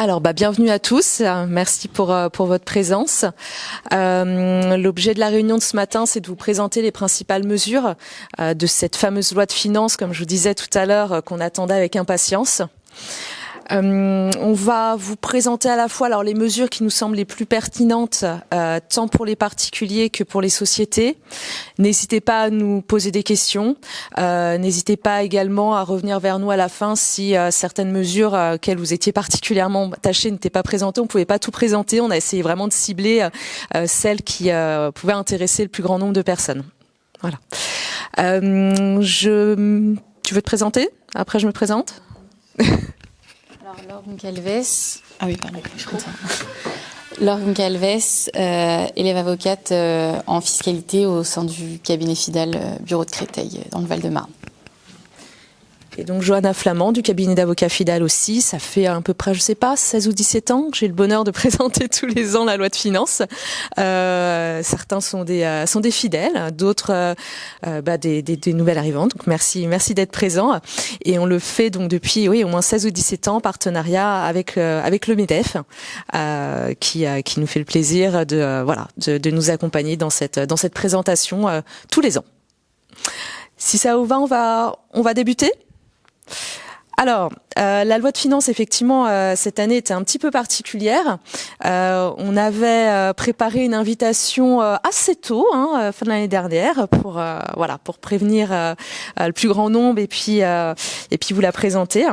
Alors, bienvenue à tous. Merci pour votre présence. L'objet de la réunion de ce matin, c'est de vous présenter les principales mesures de cette fameuse loi de finances, comme je vous disais tout à l'heure, qu'on attendait avec impatience. On va vous présenter à la fois les mesures qui nous semblent les plus pertinentes, tant pour les particuliers que pour les sociétés. N'hésitez pas à nous poser des questions. N'hésitez pas également à revenir vers nous à la fin si certaines mesures auxquelles vous étiez particulièrement attachés n'étaient pas présentées. On ne pouvait pas tout présenter. On a essayé vraiment de cibler celles qui pouvaient intéresser le plus grand nombre de personnes. Voilà. Tu veux te présenter? Après, je me présente. Alors, Laure Goncalves, Laure Goncalves, élève avocate en fiscalité au sein du cabinet Fidal, bureau de Créteil, dans le Val-de-Marne. Et donc Johanna Flamand du cabinet d'avocats Fidal aussi, ça fait à peu près, 16 ou 17 ans que j'ai le bonheur de présenter tous les ans la loi de finances. Certains sont des fidèles, d'autres des nouvelles arrivantes. Donc merci d'être présents. Et on le fait donc depuis au moins 16 ou 17 ans en partenariat avec le MEDEF, qui nous fait le plaisir de nous accompagner dans cette présentation tous les ans. Si ça vous va, on va débuter. Alors, la loi de finances, effectivement, cette année était un petit peu particulière. On avait préparé une invitation assez tôt, fin de l'année dernière, pour prévenir le plus grand nombre et puis vous la présenter.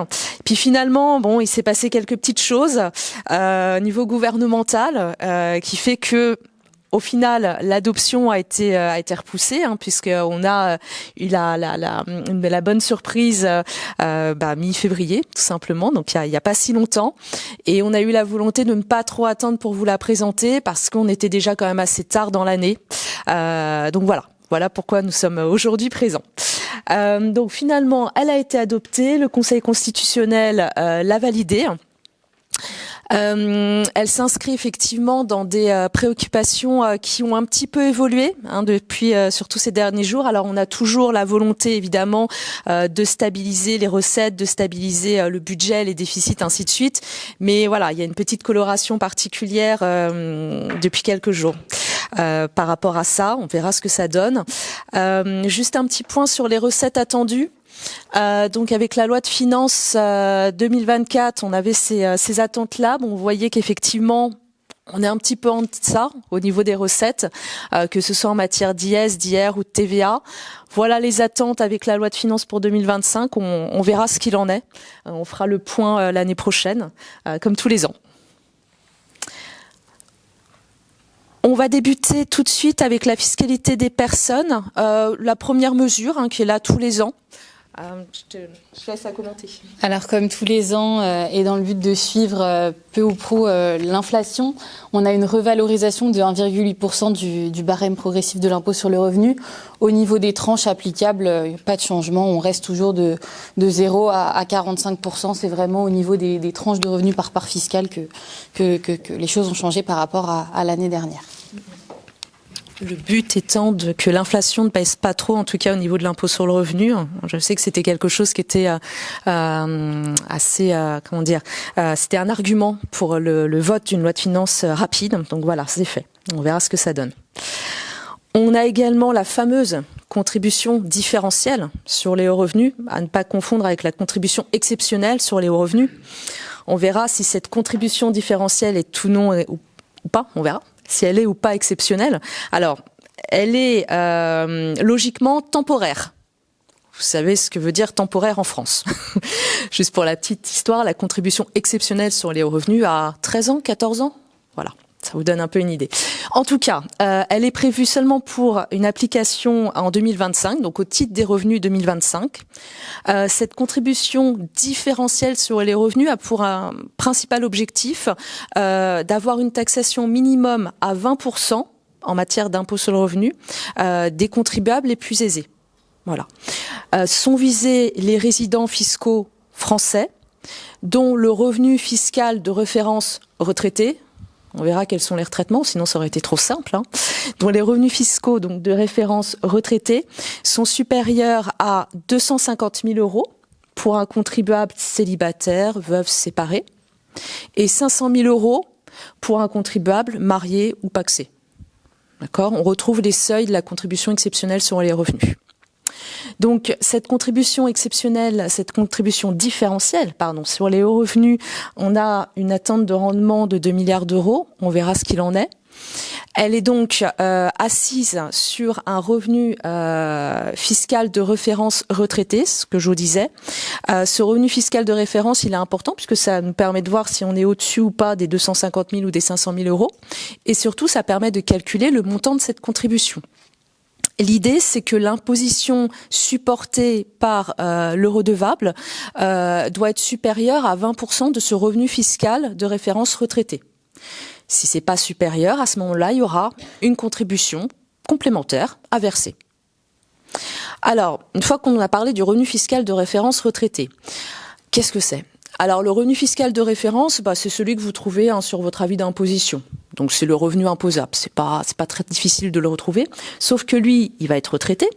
Puis finalement, il s'est passé quelques petites choses au niveau gouvernemental qui fait que au final, l'adoption a été repoussée, puisqu'on a eu la bonne surprise mi-février, tout simplement. Donc il y a pas si longtemps, et on a eu la volonté de ne pas trop attendre pour vous la présenter parce qu'on était déjà quand même assez tard dans l'année. Donc voilà pourquoi nous sommes aujourd'hui présents. Donc finalement, elle a été adoptée. Le Conseil constitutionnel l'a validée. Elle s'inscrit effectivement dans des préoccupations qui ont un petit peu évolué depuis surtout ces derniers jours. Alors on a toujours la volonté évidemment de stabiliser les recettes, de stabiliser le budget, les déficits, ainsi de suite. Mais voilà, il y a une petite coloration particulière depuis quelques jours. Par rapport à ça, on verra ce que ça donne. Juste un petit point sur les recettes attendues. Donc avec la loi de finances 2024, on avait ces attentes-là. Vous voyez qu'effectivement, on est un petit peu en deçà au niveau des recettes, que ce soit en matière d'IS, d'IR ou de TVA. Voilà les attentes avec la loi de finances pour 2025. On verra ce qu'il en est. On fera le point l'année prochaine, comme tous les ans. On va débuter tout de suite avec la fiscalité des personnes. La première mesure qui est là tous les ans. Je laisse à commenter. Alors comme tous les ans et dans le but de suivre peu ou prou l'inflation, on a une revalorisation de 1,8% du barème progressif de l'impôt sur le revenu. Au niveau des tranches applicables, pas de changement, on reste toujours de 0 à 45%. C'est vraiment au niveau des tranches de revenus par part fiscale que les choses ont changé par rapport à l'année dernière. Le but étant que l'inflation ne pèse pas trop, en tout cas au niveau de l'impôt sur le revenu. Je sais que c'était quelque chose qui était assez, c'était un argument pour le vote d'une loi de finances rapide. Donc voilà, c'est fait. On verra ce que ça donne. On a également la fameuse contribution différentielle sur les hauts revenus, à ne pas confondre avec la contribution exceptionnelle sur les hauts revenus. On verra si cette contribution différentielle est ou non ou pas, on verra. Si elle est ou pas exceptionnelle. Alors, elle est logiquement temporaire. Vous savez ce que veut dire temporaire en France. Juste pour la petite histoire, la contribution exceptionnelle sur les hauts revenus à 13 ans, 14 ans. Voilà, ça vous donne un peu une idée. En tout cas, elle est prévue seulement pour une application en 2025, donc au titre des revenus 2025. Cette contribution différentielle sur les revenus a pour un principal objectif d'avoir une taxation minimum à 20% en matière d'impôt sur le revenu des contribuables les plus aisés. Voilà. Sont visés les résidents fiscaux français dont le revenu fiscal de référence retraité. On verra quels sont les retraitements, sinon ça aurait été trop simple. Dont les revenus fiscaux donc de référence retraités sont supérieurs à 250 000 € pour un contribuable célibataire, veuve séparée. et 500 000 € pour un contribuable marié ou pacsé. D'accord ? On retrouve les seuils de la contribution exceptionnelle sur les revenus. Donc, cette contribution exceptionnelle, cette contribution différentielle, sur les hauts revenus, on a une attente de rendement de 2 milliards d'euros. On verra ce qu'il en est. Elle est donc assise sur un revenu fiscal de référence retraité, ce que je vous disais. Ce revenu fiscal de référence, il est important puisque ça nous permet de voir si on est au-dessus ou pas des 250 000 ou des 500 000 €. Et surtout, ça permet de calculer le montant de cette contribution. L'idée, c'est que l'imposition supportée par le redevable doit être supérieure à 20% de ce revenu fiscal de référence retraité. Si c'est pas supérieur, à ce moment-là, il y aura une contribution complémentaire à verser. Alors, une fois qu'on a parlé du revenu fiscal de référence retraité, qu'est-ce que c'est ? Alors, le revenu fiscal de référence, c'est celui que vous trouvez sur votre avis d'imposition. Donc, c'est le revenu imposable. C'est pas très difficile de le retrouver. Sauf que lui, il va être retraité.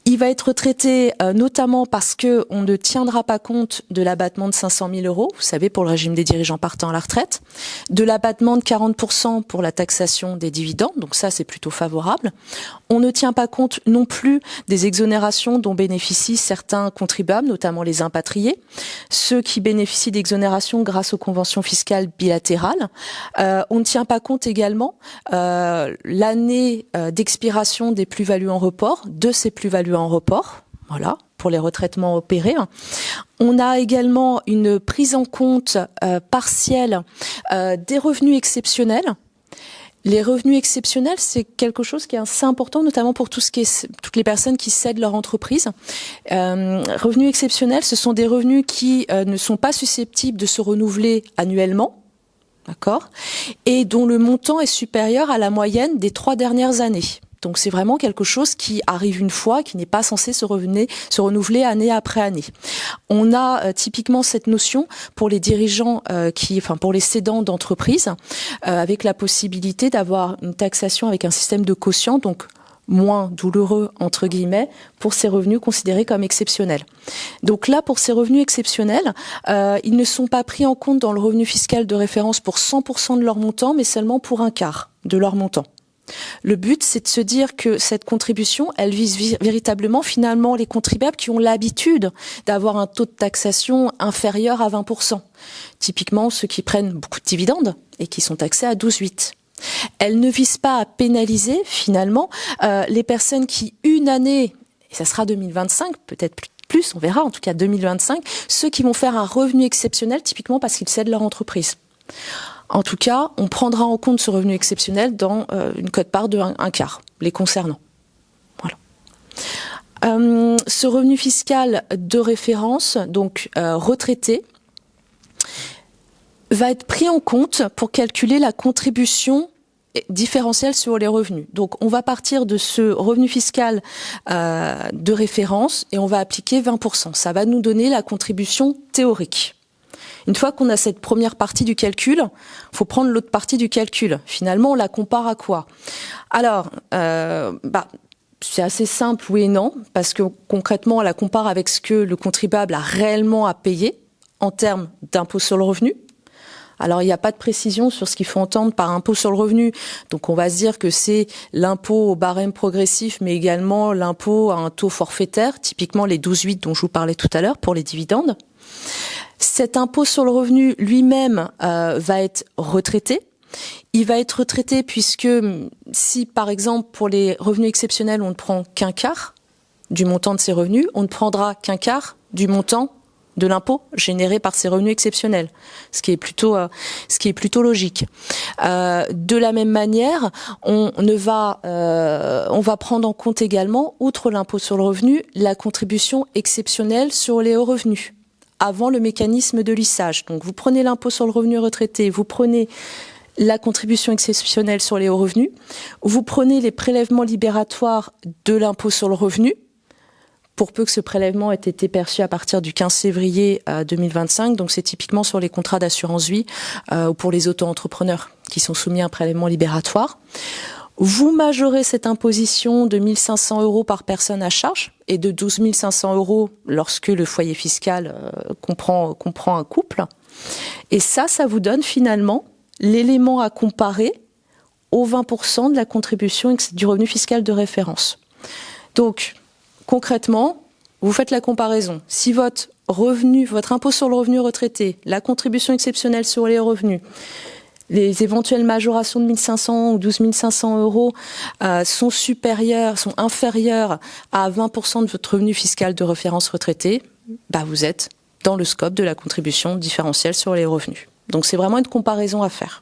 Il va être retraité notamment parce que on ne tiendra pas compte de l'abattement de 500 000 €, vous savez, pour le régime des dirigeants partant à la retraite, de l'abattement de 40% pour la taxation des dividendes. Donc ça, c'est plutôt favorable. On ne tient pas compte non plus des exonérations dont bénéficient certains contribuables, notamment les impatriés, ceux qui bénéficient d'exonérations grâce aux conventions fiscales bilatérales. On ne tient pas compte également l'année d'expiration des plus-values en report, de ces plus-values en report, voilà, pour les retraitements opérés. On a également une prise en compte partielle des revenus exceptionnels. Les revenus exceptionnels, c'est quelque chose qui est assez important, notamment pour toutes les personnes qui cèdent leur entreprise. Revenus exceptionnels, ce sont des revenus qui ne sont pas susceptibles de se renouveler annuellement, d'accord, et dont le montant est supérieur à la moyenne des 3 dernières années. Donc c'est vraiment quelque chose qui arrive une fois, qui n'est pas censé se renouveler année après année. On a typiquement cette notion pour les dirigeants, pour les cédants d'entreprise, avec la possibilité d'avoir une taxation avec un système de quotient, donc moins douloureux entre guillemets, pour ces revenus considérés comme exceptionnels. Donc là, pour ces revenus exceptionnels, ils ne sont pas pris en compte dans le revenu fiscal de référence pour 100% de leur montant, mais seulement pour un quart de leur montant. Le but, c'est de se dire que cette contribution, elle vise véritablement finalement les contribuables qui ont l'habitude d'avoir un taux de taxation inférieur à 20%. Typiquement, ceux qui prennent beaucoup de dividendes et qui sont taxés à 12,8%. Elle ne vise pas à pénaliser finalement les personnes qui, une année, et ça sera 2025, peut-être plus, on verra, en tout cas 2025, ceux qui vont faire un revenu exceptionnel typiquement parce qu'ils cèdent leur entreprise. En tout cas, on prendra en compte ce revenu exceptionnel dans une quote-part de un quart, les concernant. Voilà. Ce revenu fiscal de référence, donc retraité, va être pris en compte pour calculer la contribution différentielle sur les revenus. Donc, on va partir de ce revenu fiscal de référence et on va appliquer 20%. Ça va nous donner la contribution théorique. Une fois qu'on a cette première partie du calcul, il faut prendre l'autre partie du calcul. Finalement, on la compare à quoi ? Alors, c'est assez simple, oui et non, parce que concrètement, on la compare avec ce que le contribuable a réellement à payer en termes d'impôt sur le revenu. Alors, il n'y a pas de précision sur ce qu'il faut entendre par impôt sur le revenu. Donc, on va se dire que c'est l'impôt au barème progressif, mais également l'impôt à un taux forfaitaire, typiquement les 12,8 dont je vous parlais tout à l'heure pour les dividendes. Cet impôt sur le revenu lui-même va être retraité. Il va être retraité puisque si, par exemple, pour les revenus exceptionnels, on ne prend qu'un quart du montant de ces revenus, on ne prendra qu'un quart du montant de l'impôt généré par ces revenus exceptionnels, ce qui est plutôt logique. De la même manière, on va prendre en compte également, outre l'impôt sur le revenu, la contribution exceptionnelle sur les hauts revenus, avant le mécanisme de lissage. Donc vous prenez l'impôt sur le revenu retraité, vous prenez la contribution exceptionnelle sur les hauts revenus, vous prenez les prélèvements libératoires de l'impôt sur le revenu, pour peu que ce prélèvement ait été perçu à partir du 15 février 2025, donc c'est typiquement sur les contrats d'assurance vie ou pour les auto-entrepreneurs qui sont soumis à un prélèvement libératoire. Vous majorez cette imposition de 1 500 € par personne à charge et de 12 500 € lorsque le foyer fiscal comprend un couple. Et ça vous donne finalement l'élément à comparer aux 20% de la contribution du revenu fiscal de référence. Donc, concrètement, vous faites la comparaison. Si votre impôt sur le revenu retraité, la contribution exceptionnelle sur les revenus, les éventuelles majorations de 1 500 ou 12 500 euros sont inférieures à 20% de votre revenu fiscal de référence retraité, vous êtes dans le scope de la contribution différentielle sur les revenus. Donc c'est vraiment une comparaison à faire.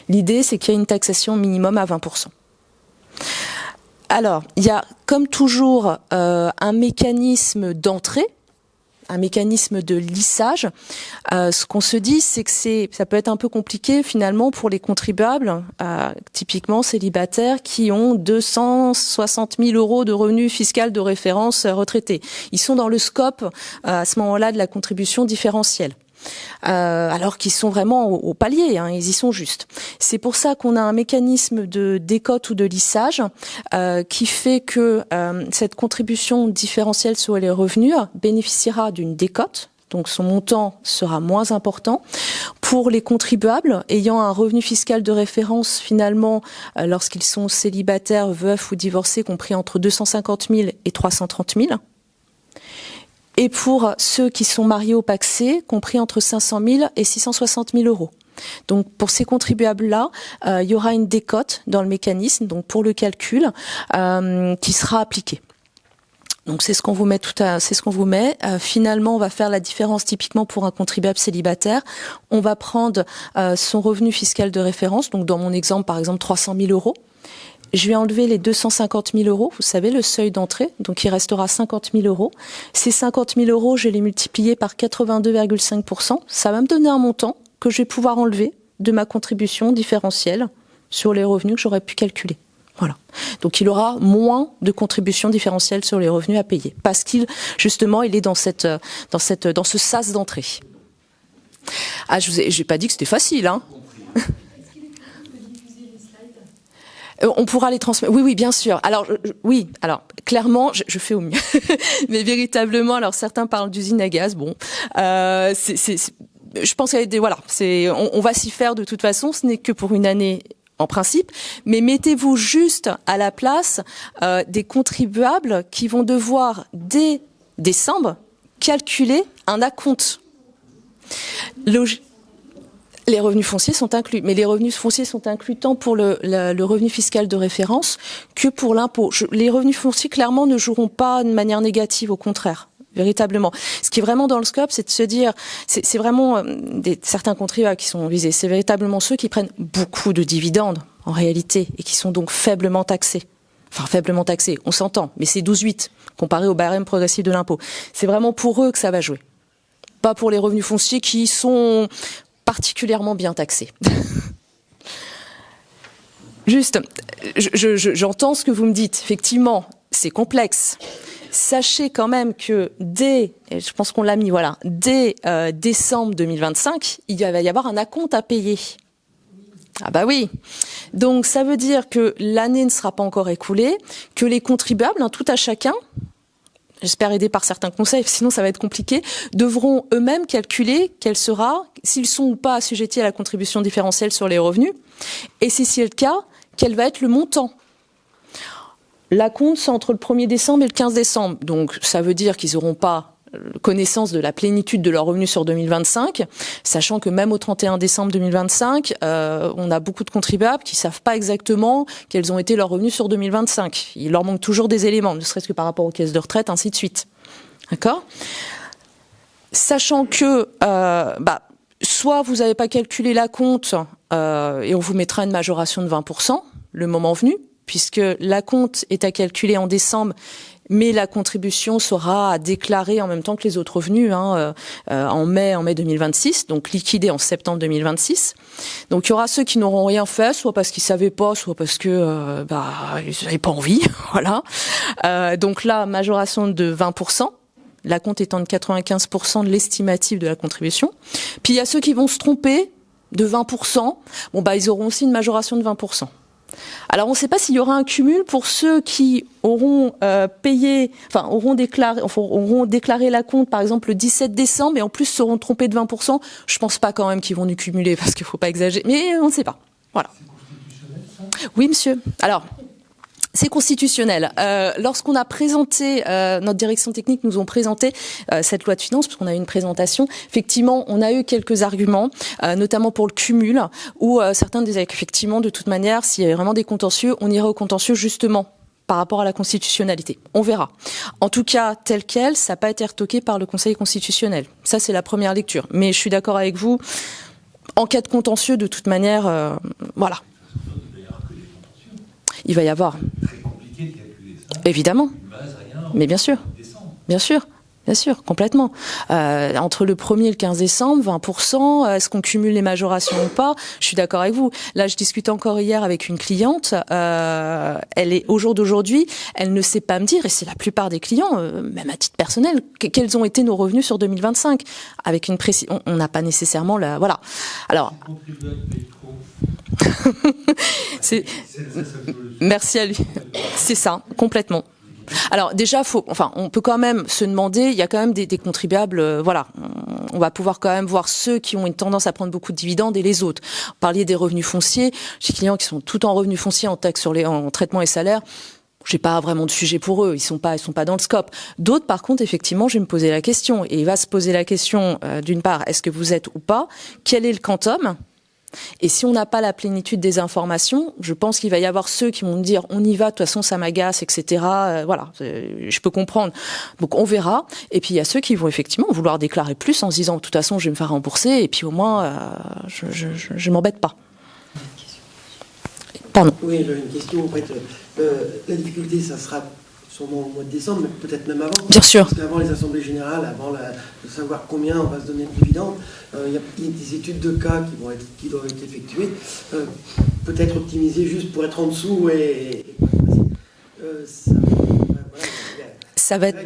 L'idée, c'est qu'il y a une taxation minimum à 20%. Alors, il y a comme toujours un mécanisme d'entrée, un mécanisme de lissage. Ce qu'on se dit, c'est que ça peut être un peu compliqué finalement pour les contribuables, typiquement célibataires, qui ont 260 000 euros de revenus fiscal de référence retraités. Ils sont dans le scope à ce moment-là de la contribution différentielle. Alors qu'ils sont vraiment au palier, ils y sont juste. C'est pour ça qu'on a un mécanisme de décote ou de lissage qui fait que cette contribution différentielle sur les revenus bénéficiera d'une décote, donc son montant sera moins important. Pour les contribuables ayant un revenu fiscal de référence, finalement, lorsqu'ils sont célibataires, veufs ou divorcés, compris entre 250 000 et 330 000. Et pour ceux qui sont mariés au pacsé, compris entre 500 000 et 660 000 euros. Donc pour ces contribuables-là, il y aura une décote dans le mécanisme, donc pour le calcul, qui sera appliquée. Donc c'est ce qu'on vous met finalement, on va faire la différence typiquement pour un contribuable célibataire. On va prendre son revenu fiscal de référence, donc dans mon exemple par exemple 300 000 euros. Je vais enlever les 250 000 euros, vous savez, le seuil d'entrée, donc il restera 50 000 euros. Ces 50 000 euros, je vais les multiplier par 82,5%. Ça va me donner un montant que je vais pouvoir enlever de ma contribution différentielle sur les revenus que j'aurais pu calculer. Voilà. Donc il aura moins de contribution différentielle sur les revenus à payer, parce qu'il est dans ce sas d'entrée. Ah, j'ai pas dit que c'était facile, hein. On pourra les transmettre. Oui, bien sûr. Alors, clairement, je fais au mieux. Mais véritablement, alors certains parlent d'usine à gaz. Bon, je pense on va s'y faire de toute façon. Ce n'est que pour une année en principe. Mais mettez-vous juste à la place des contribuables qui vont devoir dès décembre calculer un acompte. Les revenus fonciers sont inclus, mais les revenus fonciers sont inclus tant pour le revenu fiscal de référence que pour l'impôt. Les revenus fonciers, clairement, ne joueront pas de manière négative, au contraire, véritablement. Ce qui est vraiment dans le scope, c'est de se dire, c'est vraiment certains contribuables qui sont visés, c'est véritablement ceux qui prennent beaucoup de dividendes, en réalité, et qui sont donc faiblement taxés. Enfin, faiblement taxés, on s'entend, mais c'est 12,8 comparé au barème progressif de l'impôt. C'est vraiment pour eux que ça va jouer. Pas pour les revenus fonciers qui sont particulièrement bien taxé. Juste, j'entends ce que vous me dites. Effectivement, c'est complexe. Sachez quand même que je pense qu'on l'a mis, dès décembre 2025, il va y avoir un acompte à payer. Ah bah oui. Donc ça veut dire que l'année ne sera pas encore écoulée, que les contribuables, tout à chacun, j'espère aidé par certains conseils, sinon ça va être compliqué, devront eux-mêmes calculer quel sera, s'ils sont ou pas assujettis à la contribution différentielle sur les revenus, et si c'est le cas, quel va être le montant. L'acompte, c'est entre le 1er décembre et le 15 décembre, donc ça veut dire qu'ils n'auront pas connaissance de la plénitude de leurs revenus sur 2025, sachant que même au 31 décembre 2025, on a beaucoup de contribuables qui savent pas exactement quels ont été leurs revenus sur 2025. Il leur manque toujours des éléments, ne serait-ce que par rapport aux caisses de retraite, ainsi de suite. D'accord ? Sachant que soit vous n'avez pas calculé l'acompte et on vous mettra une majoration de 20% le moment venu, puisque l'acompte est à calculer en décembre, mais la contribution sera à déclarer en même temps que les autres revenus en mai 2026, donc liquidée en septembre 2026. Donc il y aura ceux qui n'auront rien fait, soit parce qu'ils savaient pas, soit parce que ils n'avaient pas envie, voilà. Donc là, majoration de 20%. L'acompte étant de 95% de l'estimatif de la contribution. Puis il y a ceux qui vont se tromper de 20%. Bon ils auront aussi une majoration de 20%. Alors, on ne sait pas s'il y aura un cumul pour ceux qui auront auront déclaré l'acompte, par exemple, le 17 décembre, et en plus seront trompés de 20%. Je pense pas quand même qu'ils vont nous cumuler, parce qu'il faut pas exagérer. Mais on ne sait pas. Voilà. Oui, monsieur. Alors, c'est constitutionnel. Lorsqu'on a présenté, notre direction technique nous ont présenté cette loi de finances, parce qu'on a eu une présentation, effectivement, on a eu quelques arguments, notamment pour le cumul, où certains disaient qu'effectivement, de toute manière, s'il y avait vraiment des contentieux, on irait au contentieux justement par rapport à la constitutionnalité. On verra. En tout cas, tel quel, ça n'a pas été retoqué par le Conseil constitutionnel. Ça, c'est la première lecture. Mais je suis d'accord avec vous, en cas de contentieux, de toute manière, voilà. Il va y avoir. Très compliqué de calculer ça. Évidemment. Mais bien sûr. Bien sûr, complètement. Entre le 1er et le 15 décembre, 20%, est-ce qu'on cumule les majorations ou pas? Je suis d'accord avec vous. Là, je discutais encore hier avec une cliente. Elle est au jour d'aujourd'hui, elle ne sait pas me dire, et c'est la plupart des clients, même à titre personnel, quels ont été nos revenus sur 2025. Avec une précision, on n'a pas nécessairement la, voilà. Alors. Merci à lui. C'est ça, complètement. Alors déjà, on peut quand même se demander, il y a quand même des contribuables, voilà, on va pouvoir quand même voir ceux qui ont une tendance à prendre beaucoup de dividendes et les autres. Vous parliez des revenus fonciers, j'ai des clients qui sont tout en revenus fonciers, en taxes en traitement et salaires. J'ai pas vraiment de sujet pour eux, ils sont pas dans le scope. D'autres, par contre, effectivement, je vais me poser la question, et il va se poser la question, d'une part, est-ce que vous êtes ou pas? Quel est le quantum? Et si on n'a pas la plénitude des informations, je pense qu'il va y avoir ceux qui vont me dire on y va, de toute façon ça m'agace, etc. Voilà, je peux comprendre. Donc on verra. Et puis il y a ceux qui vont effectivement vouloir déclarer plus en se disant de toute façon je vais me faire rembourser et puis au moins je m'embête pas. Pardon. Oui, j'avais une question. En fait, la difficulté, ça sera sûrement au mois de décembre, mais peut-être même avant. Bien sûr. Parce qu'avant les assemblées générales, avant de savoir combien on va se donner de dividendes, il y a des études de cas qui doivent être effectuées, peut-être optimisées juste pour être en dessous ça va être.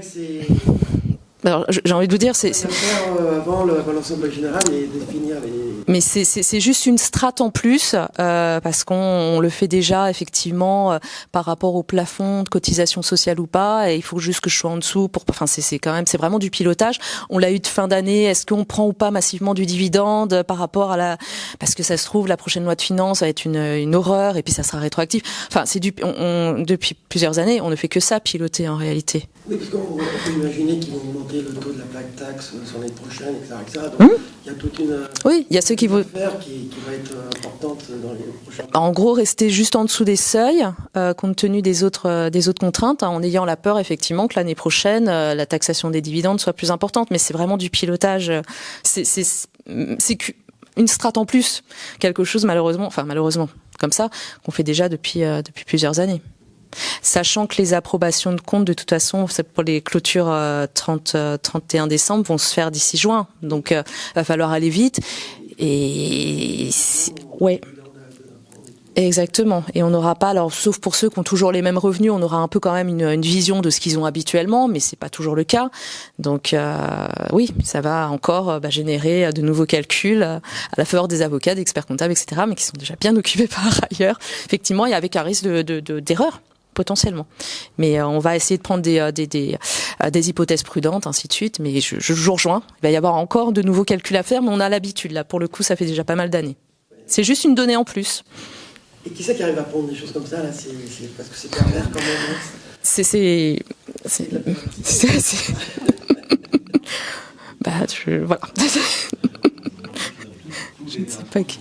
Alors, j'ai envie de vous dire, c'est faire avant l'assemblée générale et définir les. Mais c'est juste une strate en plus parce qu'on le fait déjà effectivement par rapport au plafond de cotisation sociale ou pas. Et il faut juste que je sois en dessous pour. Enfin, c'est vraiment du pilotage. On l'a eu de fin d'année. Est-ce qu'on prend ou pas massivement du dividende par rapport à parce que ça se trouve la prochaine loi de finances va être une horreur et puis ça sera rétroactif. Enfin, depuis plusieurs années, on ne fait que ça piloter en réalité. Oui, parce qu'on peut imaginer qu'ils vont augmenter le taux de la plaque taxe sur l'année prochaine, etc. Donc, il y a toute une. Oui, il y a ceux qui vont. Qui va être importante dans les prochains. En gros, rester juste en dessous des seuils, compte tenu des autres contraintes, en ayant la peur effectivement que l'année prochaine, la taxation des dividendes soit plus importante. Mais c'est vraiment du pilotage. C'est une strate en plus, quelque chose malheureusement, comme ça, qu'on fait déjà depuis plusieurs années. Sachant que les approbations de comptes, de toute façon, pour les clôtures 31 décembre, vont se faire d'ici juin. Donc, va falloir aller vite. Et ouais. Exactement. Et on n'aura pas, alors sauf pour ceux qui ont toujours les mêmes revenus, on aura un peu quand même une vision de ce qu'ils ont habituellement, mais c'est pas toujours le cas. Donc oui, ça va encore générer de nouveaux calculs à la faveur des avocats, des experts comptables, etc., mais qui sont déjà bien occupés par ailleurs. Effectivement, il y a avec un risque d'erreur. Potentiellement. Mais on va essayer de prendre des hypothèses prudentes, ainsi de suite. Mais je vous rejoins. Il va y avoir encore de nouveaux calculs à faire, mais on a l'habitude. Là, pour le coup, ça fait déjà pas mal d'années. C'est juste une donnée en plus. Et qui c'est qui arrive à prendre des choses comme ça, là? C'est parce que c'est pervers quand même. Voilà. Je ne sais pas qui.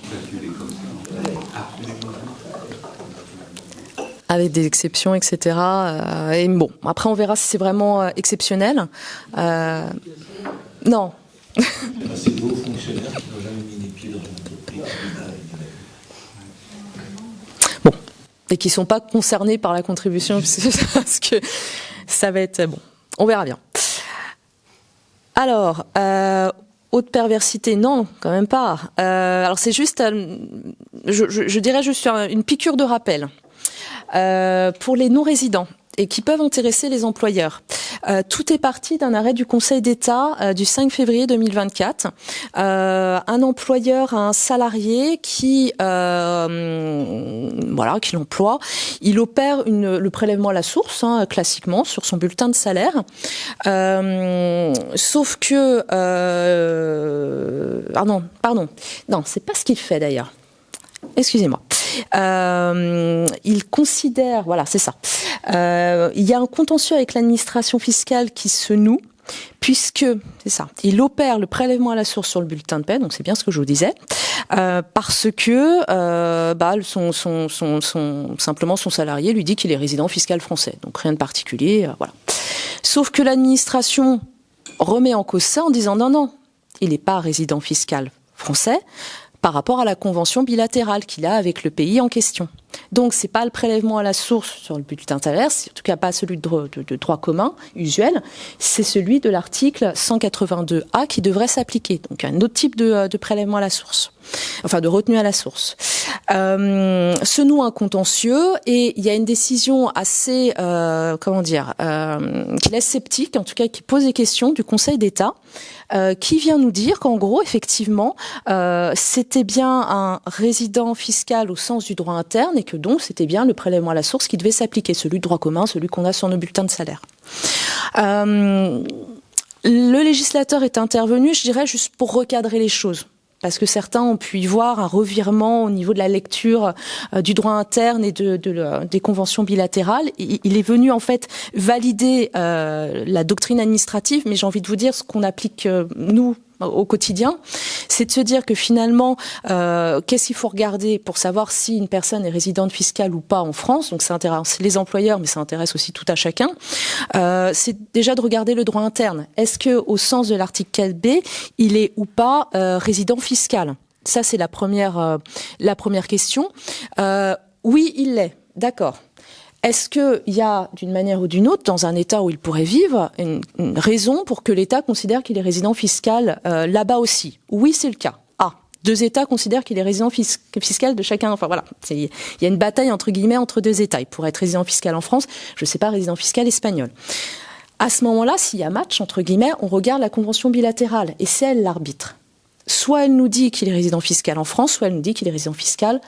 Avec des exceptions, etc. Et bon, après on verra si c'est vraiment exceptionnel. Non. C'est de hauts fonctionnaires qui n'ont jamais mis les pieds dans une entreprise. Bon, et qui ne sont pas concernés par la contribution, parce que ça va être bon. On verra bien. Alors, haute perversité, non, quand même pas. Alors c'est juste, je dirais juste une piqûre de rappel. Pour les non-résidents et qui peuvent intéresser les employeurs. Tout est parti d'un arrêt du Conseil d'État du 5 février 2024. Un employeur a un salarié qui l'emploie. Il opère le prélèvement à la source, classiquement, sur son bulletin de salaire. Sauf que... Non, c'est pas ce qu'il fait d'ailleurs. Excusez-moi. Il considère, voilà, c'est ça. Il y a un contentieux avec l'administration fiscale qui se noue, puisque, c'est ça, il opère le prélèvement à la source sur le bulletin de paie, donc c'est bien ce que je vous disais, parce que simplement son salarié lui dit qu'il est résident fiscal français, donc rien de particulier, voilà. Sauf que l'administration remet en cause ça en disant non, il n'est pas résident fiscal français par rapport à la convention bilatérale qu'il a avec le pays en question. Donc, c'est pas le prélèvement à la source sur le bulletin de salaire, c'est en tout cas pas celui de droit commun, usuel, c'est celui de l'article 182A qui devrait s'appliquer. Donc, un autre type de prélèvement à la source. Enfin, de retenue à la source. Se noue un contentieux et il y a une décision assez, qui laisse sceptique, en tout cas qui pose des questions du Conseil d'État, qui vient nous dire qu'en gros, effectivement, c'était bien un résident fiscal au sens du droit interne et que donc c'était bien le prélèvement à la source qui devait s'appliquer, celui de droit commun, celui qu'on a sur nos bulletins de salaire. Le législateur est intervenu, je dirais, juste pour recadrer les choses. Parce que certains ont pu y voir un revirement au niveau de la lecture du droit interne et des conventions bilatérales. Il est venu en fait valider la doctrine administrative, mais j'ai envie de vous dire ce qu'on applique nous au quotidien, c'est de se dire que finalement, qu'est-ce qu'il faut regarder pour savoir si une personne est résidente fiscale ou pas en France. Donc ça intéresse les employeurs, mais ça intéresse aussi tout à chacun. C'est déjà de regarder le droit interne. Est-ce que, au sens de l'article 4B, il est ou pas résident fiscal? Ça, c'est la première question. Oui, il l'est. D'accord. Est-ce qu'il y a, d'une manière ou d'une autre, dans un État où il pourrait vivre, une raison pour que l'État considère qu'il est résident fiscal là-bas aussi? Oui, c'est le cas. Deux États considèrent qu'il est résident fiscal de chacun. Enfin voilà, il y a une bataille entre guillemets entre deux États. Il pourrait être résident fiscal en France, je ne sais pas, résident fiscal espagnol. À ce moment-là, s'il y a match, entre guillemets, on regarde la convention bilatérale et c'est elle l'arbitre. Soit elle nous dit qu'il est résident fiscal en France, soit elle nous dit qu'il est résident fiscal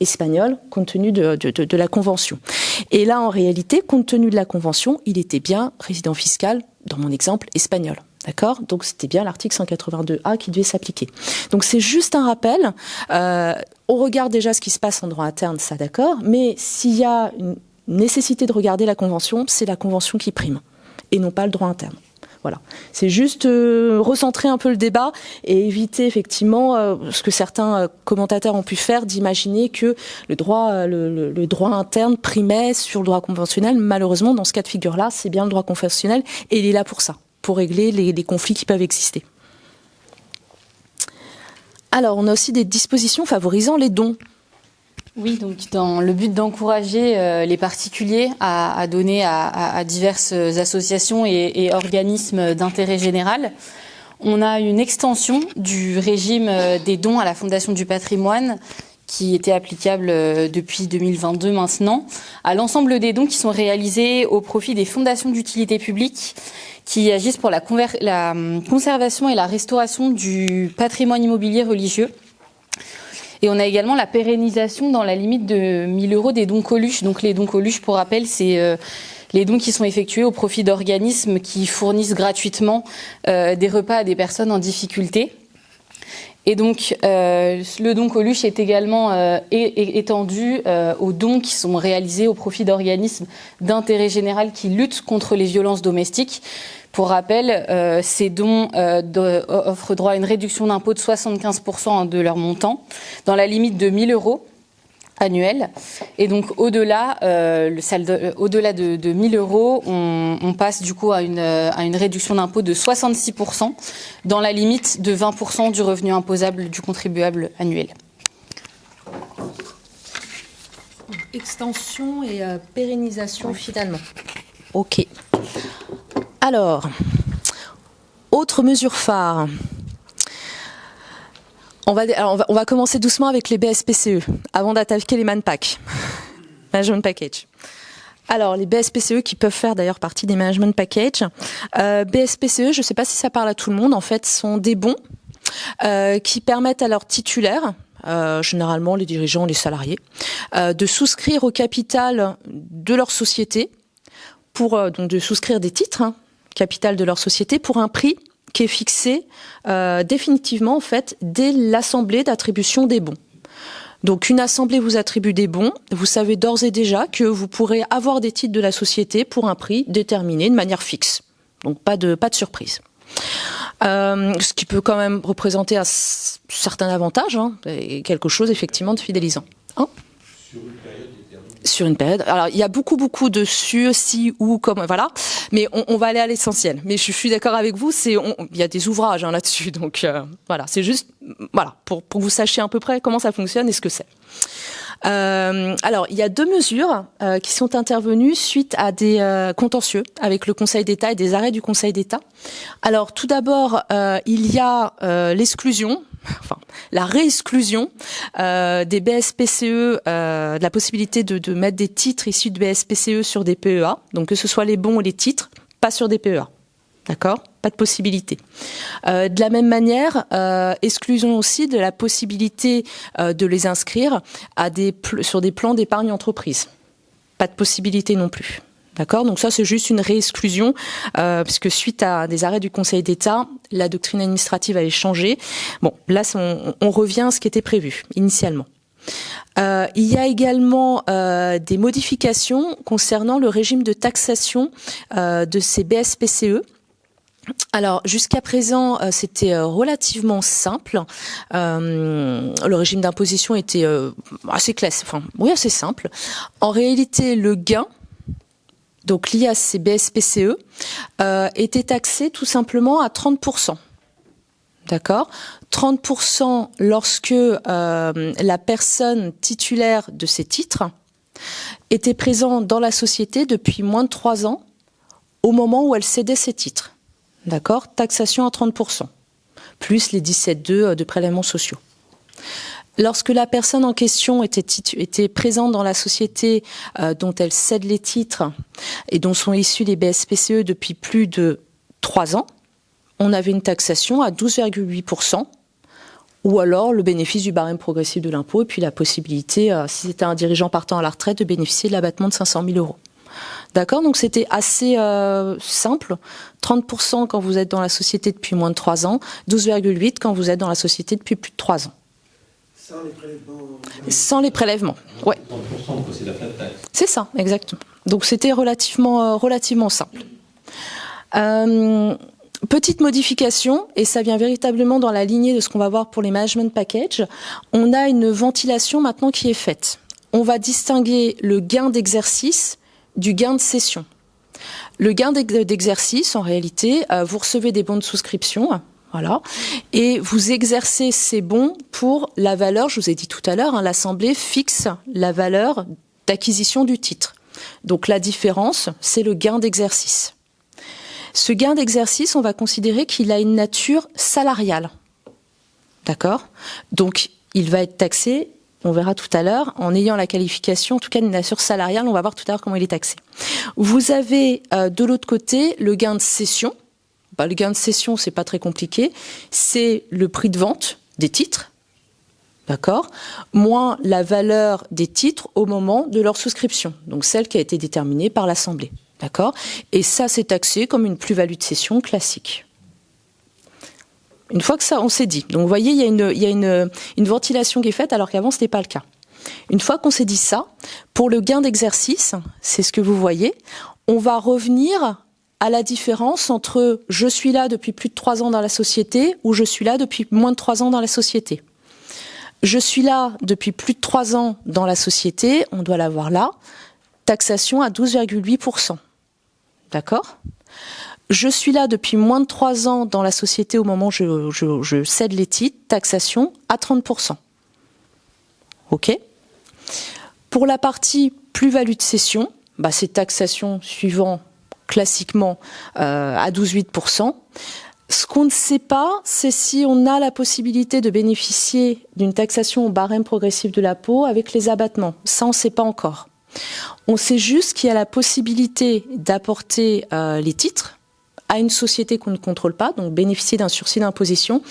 espagnol, compte tenu de la Convention. Et là, en réalité, compte tenu de la Convention, il était bien résident fiscal, dans mon exemple, espagnol. D'accord ? Donc, c'était bien l'article 182A qui devait s'appliquer. Donc, c'est juste un rappel. On regarde déjà ce qui se passe en droit interne, ça d'accord, mais s'il y a une nécessité de regarder la Convention, c'est la Convention qui prime, et non pas le droit interne. Voilà, c'est juste recentrer un peu le débat et éviter effectivement ce que certains commentateurs ont pu faire, d'imaginer que le droit interne primait sur le droit conventionnel. Malheureusement, dans ce cas de figure-là, c'est bien le droit conventionnel et il est là pour ça, pour régler les conflits qui peuvent exister. Alors, on a aussi des dispositions favorisant les dons. Oui, donc dans le but d'encourager les particuliers à donner à diverses associations et organismes d'intérêt général, on a une extension du régime des dons à la Fondation du patrimoine qui était applicable depuis 2022 maintenant, à l'ensemble des dons qui sont réalisés au profit des fondations d'utilité publique qui agissent pour la conservation et la restauration du patrimoine immobilier religieux. Et on a également la pérennisation dans la limite de 1 000 € des dons Coluche. Donc les dons Coluche, pour rappel, c'est les dons qui sont effectués au profit d'organismes qui fournissent gratuitement des repas à des personnes en difficulté. Et donc le don Coluche est également étendu aux dons qui sont réalisés au profit d'organismes d'intérêt général qui luttent contre les violences domestiques. Pour rappel, ces dons offrent droit à une réduction d'impôt de 75% de leur montant, dans la limite de 1 000 € annuels. Et donc au-delà de 1 000 €, on passe du coup à une réduction d'impôt de 66%, dans la limite de 20% du revenu imposable du contribuable annuel. Extension et pérennisation finalement. Ok. Alors, autre mesure phare. On va commencer doucement avec les BSPCE, avant d'attaquer les ManPack, Management Package. Alors, les BSPCE qui peuvent faire d'ailleurs partie des management packages. BSPCE, je ne sais pas si ça parle à tout le monde, en fait, sont des bons qui permettent à leurs titulaires, généralement les dirigeants, les salariés, de souscrire au capital de leur société, donc de souscrire des titres, capital de leur société, pour un prix qui est fixé définitivement, en fait, dès l'assemblée d'attribution des bons. Donc une assemblée vous attribue des bons, vous savez d'ores et déjà que vous pourrez avoir des titres de la société pour un prix déterminé de manière fixe. Donc pas de surprise. Ce qui peut quand même représenter un certain avantage, et quelque chose effectivement de fidélisant. Sur une période. Alors, il y a beaucoup de si, ou, comme, voilà. Mais on va aller à l'essentiel. Mais je suis d'accord avec vous, il y a des ouvrages là-dessus. Donc, voilà. C'est juste, voilà, pour que vous sachiez à peu près comment ça fonctionne et ce que c'est. Alors, il y a 2 mesures qui sont intervenues suite à des contentieux avec le Conseil d'État et des arrêts du Conseil d'État. Alors, tout d'abord, il y a l'exclusion, la réexclusion des BSPCE, de la possibilité de mettre des titres issus de BSPCE sur des PEA, donc que ce soit les bons ou les titres, pas sur des PEA. D'accord ? Pas de possibilité. De la même manière, exclusion aussi de la possibilité de les inscrire sur des plans d'épargne entreprise. Pas de possibilité non plus. D'accord ? Donc ça, c'est juste une réexclusion, puisque suite à des arrêts du Conseil d'État, la doctrine administrative avait changé. Bon, là, on revient à ce qui était prévu initialement. Il y a également des modifications concernant le régime de taxation de ces BSPCE. Alors, jusqu'à présent, c'était relativement simple. Le régime d'imposition était assez classique, assez simple. En réalité, le gain, donc lié à ces BSPCE, était taxé tout simplement à 30%. D'accord ? 30% lorsque la personne titulaire de ces titres était présente dans la société depuis moins de 3 ans au moment où elle cédait ses titres. D'accord ? Taxation à 30%, plus les 17,2 de prélèvements sociaux. Lorsque la personne en question était présente dans la société dont elle cède les titres et dont sont issus les BSPCE depuis plus de 3 ans, on avait une taxation à 12,8%, ou alors le bénéfice du barème progressif de l'impôt, et puis la possibilité, si c'était un dirigeant partant à la retraite, de bénéficier de l'abattement de 500 000 €. D'accord ? Donc c'était assez simple. 30% quand vous êtes dans la société depuis moins de 3 ans, 12,8% quand vous êtes dans la société depuis plus de 3 ans. Sans les prélèvements. Sans les prélèvements, ouais. 30%, c'est la flat tax. C'est ça, exactement. Donc c'était relativement simple. Petite modification, et ça vient véritablement dans la lignée de ce qu'on va voir pour les management packages, on a une ventilation maintenant qui est faite. On va distinguer le gain d'exercice du gain de cession. Le gain d'exercice, en réalité, vous recevez des bons de souscription, voilà, et vous exercez ces bons pour la valeur, je vous ai dit tout à l'heure, l'Assemblée fixe la valeur d'acquisition du titre. Donc la différence, c'est le gain d'exercice. Ce gain d'exercice, on va considérer qu'il a une nature salariale. D'accord ? Donc, il va être taxé, on verra tout à l'heure, en ayant la qualification, en tout cas d'une nature salariale, on va voir tout à l'heure comment il est taxé. Vous avez de l'autre côté le gain de cession. Le gain de cession, c'est pas très compliqué. C'est le prix de vente des titres, d'accord, moins la valeur des titres au moment de leur souscription, donc celle qui a été déterminée par l'Assemblée. D'accord ? Et ça, c'est taxé comme une plus-value de cession classique. Une fois que ça, on s'est dit. Donc, vous voyez, il y a une ventilation qui est faite, alors qu'avant, ce n'était pas le cas. Une fois qu'on s'est dit ça, pour le gain d'exercice, c'est ce que vous voyez, on va revenir à la différence entre je suis là depuis plus de 3 ans dans la société ou je suis là depuis moins de 3 ans dans la société. Je suis là depuis plus de 3 ans dans la société, on doit l'avoir là, taxation à 12,8%. D'accord ? Je suis là depuis moins de 3 ans dans la société au moment où je cède les titres, taxation à 30%. OK ? Pour la partie plus-value de cession, c'est taxation suivant classiquement à 12,8%. Ce qu'on ne sait pas, c'est si on a la possibilité de bénéficier d'une taxation au barème progressif de l'impôt avec les abattements. Ça, on ne sait pas encore. On sait juste qu'il y a la possibilité d'apporter les titres à une société qu'on ne contrôle pas, donc bénéficier d'un sursis d'imposition.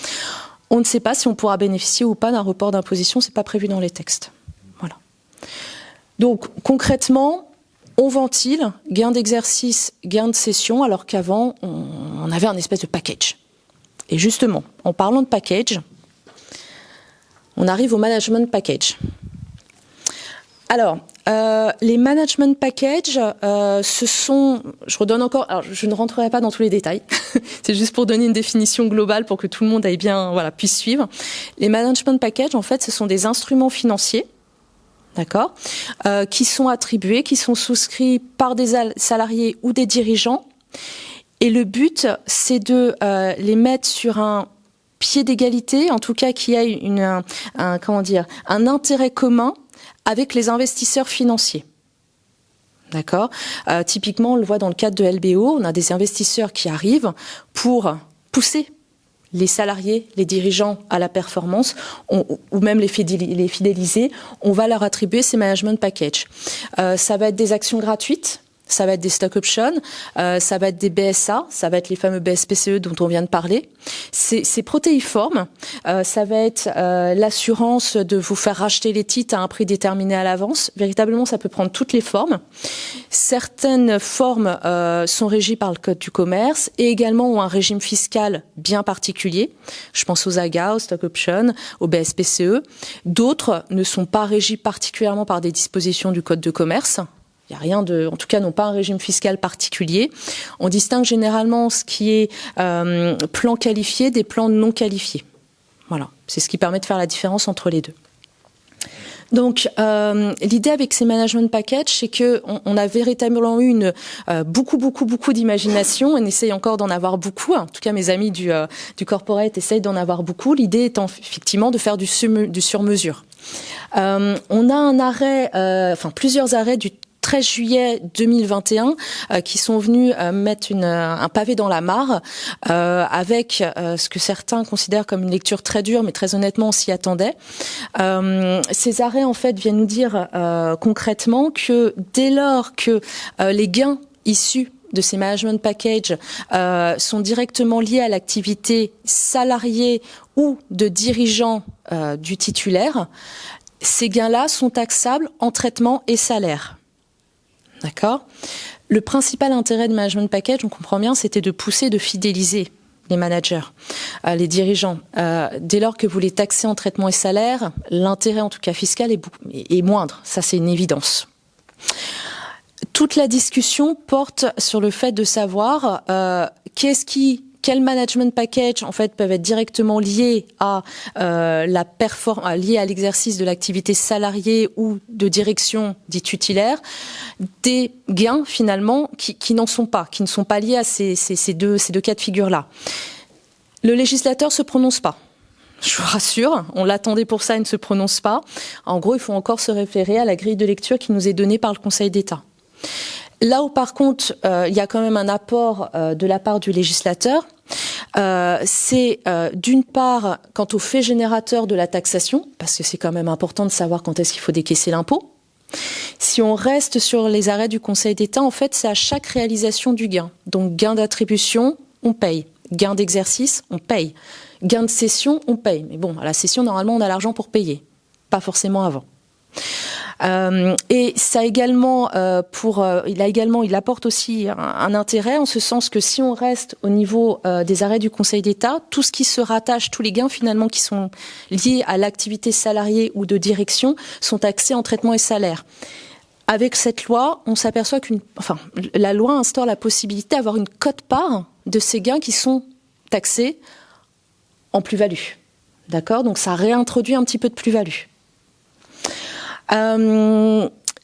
On ne sait pas si on pourra bénéficier ou pas d'un report d'imposition, c'est pas prévu dans les textes. Voilà. Donc concrètement, on ventile gain d'exercice, gain de cession, alors qu'avant on avait un espèce de package. Et justement, en parlant de package, on arrive au management package. Alors, les management packages, ce sont, je redonne encore, alors je ne rentrerai pas dans tous les détails, c'est juste pour donner une définition globale pour que tout le monde aille bien, voilà, puisse suivre. Les management packages, en fait, ce sont des instruments financiers, d'accord, qui sont attribués, qui sont souscrits par des salariés ou des dirigeants. Et le but, c'est de les mettre sur un pied d'égalité, en tout cas qui ait un intérêt commun avec les investisseurs financiers. D'accord ? Typiquement, on le voit dans le cadre de LBO, on a des investisseurs qui arrivent pour pousser les salariés, les dirigeants à la performance, ou même les fidéliser. On va leur attribuer ces management packages. Ça va être des actions gratuites, ça va être des stock options, ça va être des BSA, ça va être les fameux BSPCE dont on vient de parler. C'est protéiforme, ça va être l'assurance de vous faire racheter les titres à un prix déterminé à l'avance. Véritablement, ça peut prendre toutes les formes. Certaines formes sont régies par le Code du commerce et également ont un régime fiscal bien particulier. Je pense aux AGA, aux stock options, aux BSPCE. D'autres ne sont pas régis particulièrement par des dispositions du Code de commerce. Il n'y a rien en tout cas, n'ont pas un régime fiscal particulier. On distingue généralement ce qui est plan qualifié des plans non qualifiés. Voilà, c'est ce qui permet de faire la différence entre les deux. Donc, l'idée avec ces management packages, c'est que on a véritablement eu beaucoup d'imagination. On essaye encore d'en avoir beaucoup. En tout cas, mes amis du corporate essayent d'en avoir beaucoup. L'idée étant effectivement de faire du sur-mesure. On a un arrêt, plusieurs arrêts du 13 juillet 2021 qui sont venus mettre un pavé dans la mare avec ce que certains considèrent comme une lecture très dure, mais très honnêtement on s'y attendait. Ces arrêts en fait viennent nous dire concrètement que dès lors que les gains issus de ces management packages sont directement liés à l'activité salariée ou de dirigeant du titulaire, ces gains-là sont taxables en traitement et salaire. D'accord ? Le principal intérêt de management package, on comprend bien, c'était de pousser, de fidéliser les managers, les dirigeants. Dès lors que vous les taxez en traitement et salaire, l'intérêt, en tout cas fiscal, est moindre. Ça, c'est une évidence. Toute la discussion porte sur le fait de savoir quel management package en fait peuvent être directement liés à liés à l'exercice de l'activité salariée ou de direction dit tutélaire, des gains finalement qui n'en sont pas, qui ne sont pas liés à ces deux cas de figure-là. Le législateur se prononce pas. Je vous rassure, on l'attendait pour ça, il ne se prononce pas. En gros, il faut encore se référer à la grille de lecture qui nous est donnée par le Conseil d'État. Là où par contre, il y a quand même un apport de la part du législateur, c'est d'une part quant au fait générateur de la taxation, parce que c'est quand même important de savoir quand est-ce qu'il faut décaisser l'impôt. Si on reste sur les arrêts du Conseil d'État, en fait, c'est à chaque réalisation du gain. Donc gain d'attribution, on paye. Gain d'exercice, on paye. Gain de cession, on paye. Mais bon, à la cession, normalement, on a l'argent pour payer. Pas forcément avant. Et ça également, il apporte aussi un intérêt en ce sens que si on reste au niveau des arrêts du Conseil d'État, tout ce qui se rattache, tous les gains finalement qui sont liés à l'activité salariée ou de direction sont taxés en traitement et salaire. Avec cette loi, on s'aperçoit la loi instaure la possibilité d'avoir une quote-part de ces gains qui sont taxés en plus-value. D'accord ? Donc ça réintroduit un petit peu de plus-value.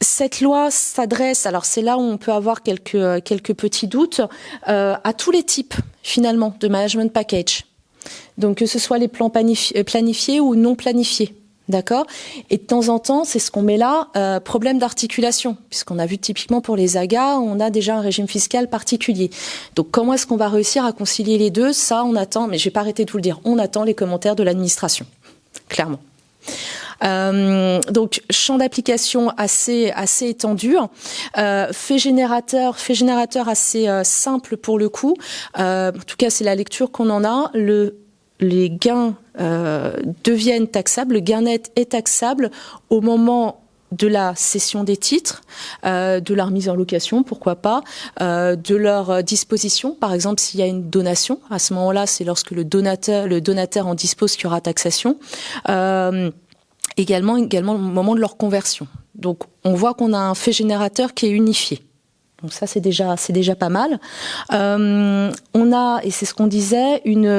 Cette loi s'adresse, alors c'est là où on peut avoir quelques petits doutes, à tous les types finalement de management package. Donc que ce soit les plans planifiés ou non planifiés. D'accord ? Et de temps en temps, c'est ce qu'on met là, problème d'articulation, puisqu'on a vu typiquement pour les AGA, on a déjà un régime fiscal particulier. Donc comment est-ce qu'on va réussir à concilier les deux ? Ça, on attend, mais je vais pas arrêter de vous le dire, on attend les commentaires de l'administration, clairement. Donc champ d'application assez étendu, fait générateur assez simple pour le coup. En tout cas, c'est la lecture qu'on en a. Les gains deviennent taxables. Le gain net est taxable au moment de la cession des titres, de leur mise en location, pourquoi pas, de leur disposition. Par exemple, s'il y a une donation, à ce moment-là, c'est lorsque le donateur en dispose qu'il y aura taxation. Également au moment de leur conversion. Donc, on voit qu'on a un fait générateur qui est unifié. Donc ça, c'est déjà pas mal. On a, et c'est ce qu'on disait, une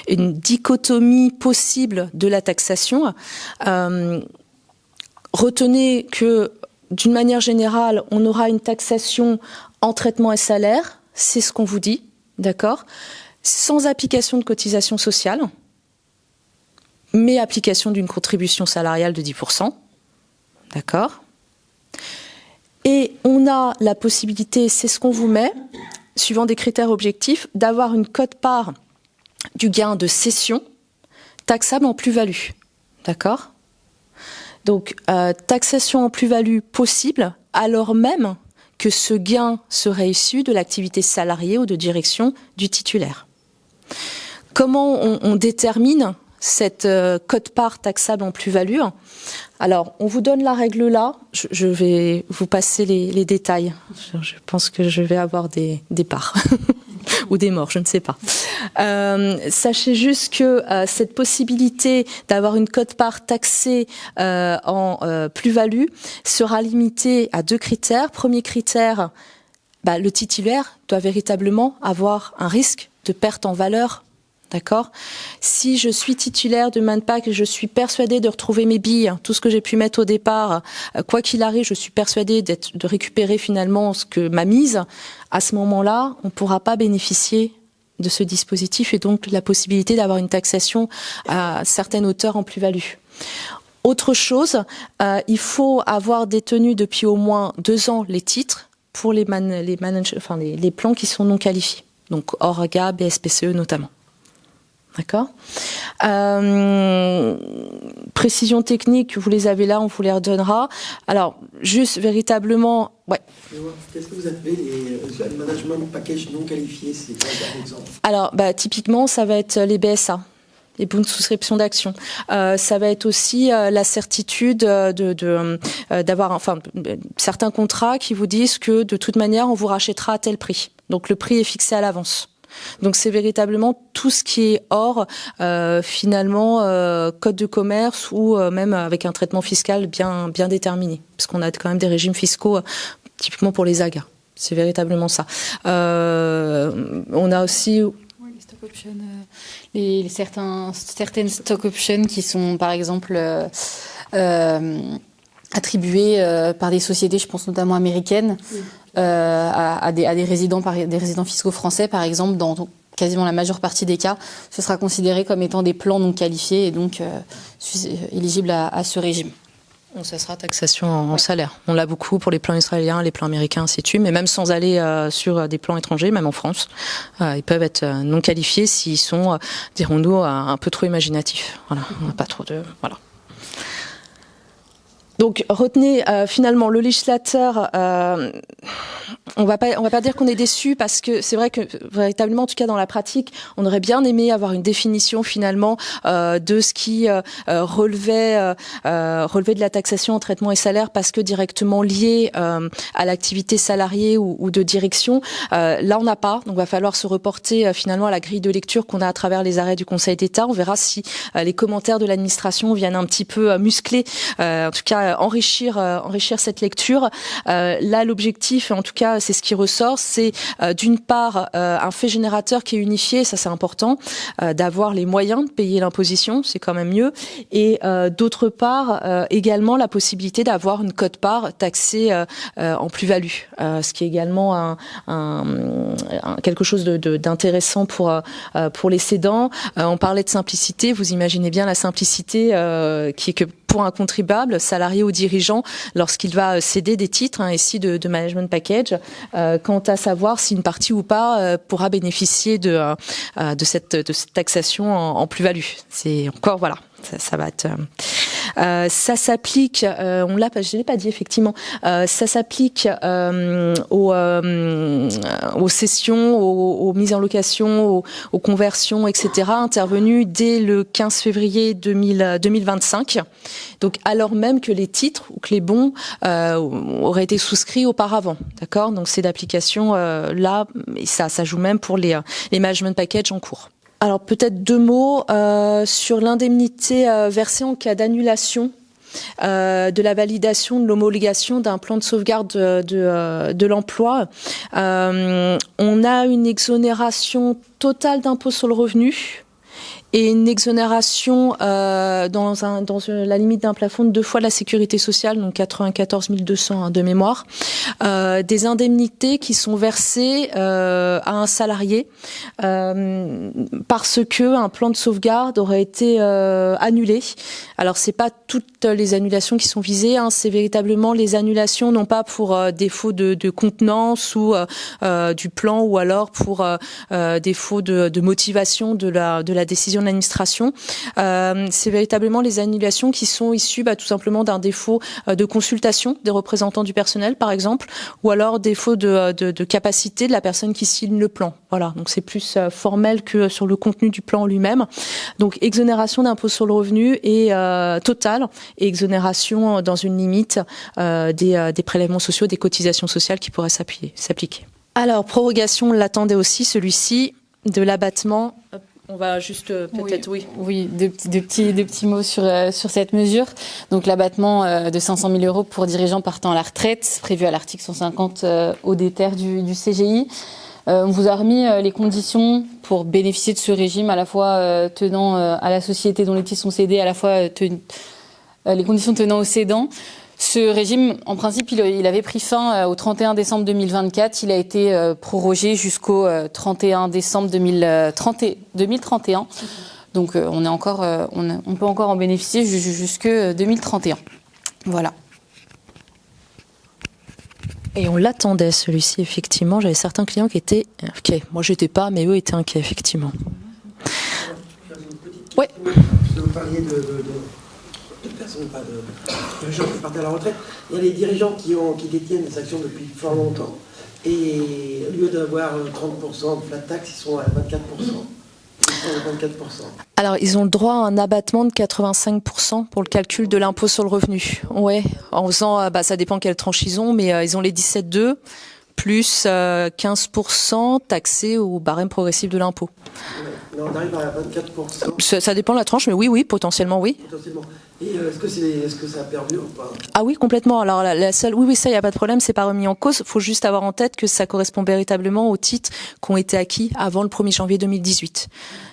dichotomie possible de la taxation. Retenez que, d'une manière générale, on aura une taxation en traitement et salaire. C'est ce qu'on vous dit, d'accord ? Sans application de cotisation sociale, mais application d'une contribution salariale de 10%, d'accord ? Et on a la possibilité, c'est ce qu'on vous met, suivant des critères objectifs, d'avoir une quote-part du gain de cession taxable en plus-value. D'accord ? Donc, taxation en plus-value possible, alors même que ce gain serait issu de l'activité salariée ou de direction du titulaire. Comment on détermine cette quote-part taxable en plus-value? Alors, on vous donne la règle là. Je vais vous passer les détails. Je pense que je vais avoir des parts ou des morts, je ne sais pas. Sachez juste que cette possibilité d'avoir une quote-part taxée en plus-value sera limitée à 2 critères. Premier critère, le titulaire doit véritablement avoir un risque de perte en valeur. D'accord ? Si je suis titulaire de Manpack et je suis persuadée de retrouver mes billes, tout ce que j'ai pu mettre au départ, quoi qu'il arrive, je suis persuadée de récupérer finalement ma mise, à ce moment-là, on ne pourra pas bénéficier de ce dispositif et donc de la possibilité d'avoir une taxation à certaines hauteurs en plus-value. Autre chose, il faut avoir détenu depuis au moins 2 ans les titres pour les plans qui sont non qualifiés, donc ORGA, BSPCE notamment. D'accord. Précision technique, vous les avez là, on vous les redonnera. Alors, juste véritablement, ouais. Qu'est-ce que vous appelez les management package non qualifiés? C'est quoi par exemple? Alors, typiquement, ça va être les BSA. Les bons de souscription d'actions. Ça va être aussi la certitude d'avoir certains contrats qui vous disent que de toute manière, on vous rachètera à tel prix. Donc, le prix est fixé à l'avance. Donc c'est véritablement tout ce qui est hors finalement code de commerce ou même avec un traitement fiscal bien déterminé, parce qu'on a quand même des régimes fiscaux typiquement pour les AG. C'est véritablement ça. On a aussi les stock options, certaines stock options qui sont par exemple attribuées par des sociétés, je pense notamment américaines. À des résidents fiscaux français, par exemple, dans quasiment la majeure partie des cas, ce sera considéré comme étant des plans non qualifiés et donc éligibles à ce régime. Ça sera taxation en salaire. On l'a beaucoup pour les plans israéliens, les plans américains, ainsi de suite, mais même sans aller sur des plans étrangers, même en France, ils peuvent être non qualifiés s'ils sont, dirons-nous, un peu trop imaginatifs. Voilà, on n'a pas trop de... Voilà. Donc retenez finalement le législateur. On va pas dire qu'on est déçu parce que c'est vrai que véritablement, en tout cas dans la pratique, on aurait bien aimé avoir une définition finalement de ce qui relevait de la taxation en traitement et salaire parce que directement lié à l'activité salariée ou de direction. Là, on n'a pas. Donc, va falloir se reporter finalement à la grille de lecture qu'on a à travers les arrêts du Conseil d'État. On verra si les commentaires de l'administration viennent un petit peu muscler, en tout cas enrichir cette lecture. Là, l'objectif, en tout cas, c'est ce qui ressort, c'est d'une part un fait générateur qui est unifié, ça c'est important, d'avoir les moyens de payer l'imposition, c'est quand même mieux, et d'autre part également la possibilité d'avoir une quote-part taxée en plus-value, ce qui est également quelque chose d'intéressant pour les cédants. On parlait de simplicité, vous imaginez bien la simplicité qui est que pour un contribuable, salarié ou dirigeant, lorsqu'il va céder des titres, ici de management package, quant à savoir si une partie ou pas pourra bénéficier de cette taxation en plus-value. C'est encore, voilà, Ça va être. Ça s'applique. Je l'ai pas dit effectivement. Ça s'applique aux cessions, aux mises en location, aux conversions, etc. intervenues dès le 15 février 2025. Donc alors même que les titres ou que les bons auraient été souscrits auparavant. D'accord. Donc c'est d'application là. Et ça joue même pour les management packages en cours. Alors peut-être 2 mots sur l'indemnité versée en cas d'annulation de la validation de l'homologation d'un plan de sauvegarde de l'emploi. On a une exonération totale d'impôt sur le revenu et une exonération dans la limite d'un plafond de 2 fois de la sécurité sociale, donc 94 200 de mémoire, des indemnités qui sont versées à un salarié parce que un plan de sauvegarde aurait été annulé. Alors c'est pas toutes les annulations qui sont visées, hein, c'est véritablement les annulations non pas pour défaut de contenance ou du plan ou alors pour défaut de motivation de la décision de l'administration. C'est véritablement les annulations qui sont issues tout simplement d'un défaut de consultation des représentants du personnel, par exemple, ou alors défaut de capacité de la personne qui signe le plan. Voilà, donc c'est plus formel que sur le contenu du plan lui-même. Donc exonération d'impôt sur le revenu et totale et exonération dans une limite des prélèvements sociaux, des cotisations sociales qui pourraient s'appliquer. Alors prorogation, on l'attendait aussi, celui-ci, de l'abattement. On va juste peut-être oui, deux petits mots sur cette mesure. Donc l'abattement de 500 000 euros pour dirigeants partant à la retraite, prévu à l'article 150 ODter du CGI. On vous a remis les conditions pour bénéficier de ce régime, à la fois tenant à la société dont les titres sont cédés, à la fois les conditions tenant au cédant. Ce régime, en principe, il avait pris fin au 31 décembre 2024. Il a été prorogé jusqu'au 31 décembre 2031. Donc, on peut encore en bénéficier jusque 2031. Voilà. Et on l'attendait, celui-ci, effectivement. J'avais certains clients qui étaient inquiets. Moi, j'étais pas, mais eux étaient inquiets, effectivement. Oui. Vous parliez de personnes, pas de dirigeants qui partent à la retraite. Il y a les dirigeants qui détiennent des actions depuis fort longtemps. Et au lieu d'avoir 30% de flat tax, ils sont à 24%. Alors, ils ont le droit à un abattement de 85% pour le calcul de l'impôt sur le revenu. Ouais, en faisant, ça dépend quelle tranche ils ont, mais ils ont les 17,2 plus 15% taxés au barème progressif de l'impôt. Ouais, on arrive à 24%. Ça dépend de la tranche, mais oui, potentiellement, oui. Potentiellement. Et est-ce que ça perdure ou pas ? Ah oui, complètement. Alors la seule, oui, ça, il n'y a pas de problème, c'est pas remis en cause. Il faut juste avoir en tête que ça correspond véritablement aux titres qui ont été acquis avant le 1er janvier 2018.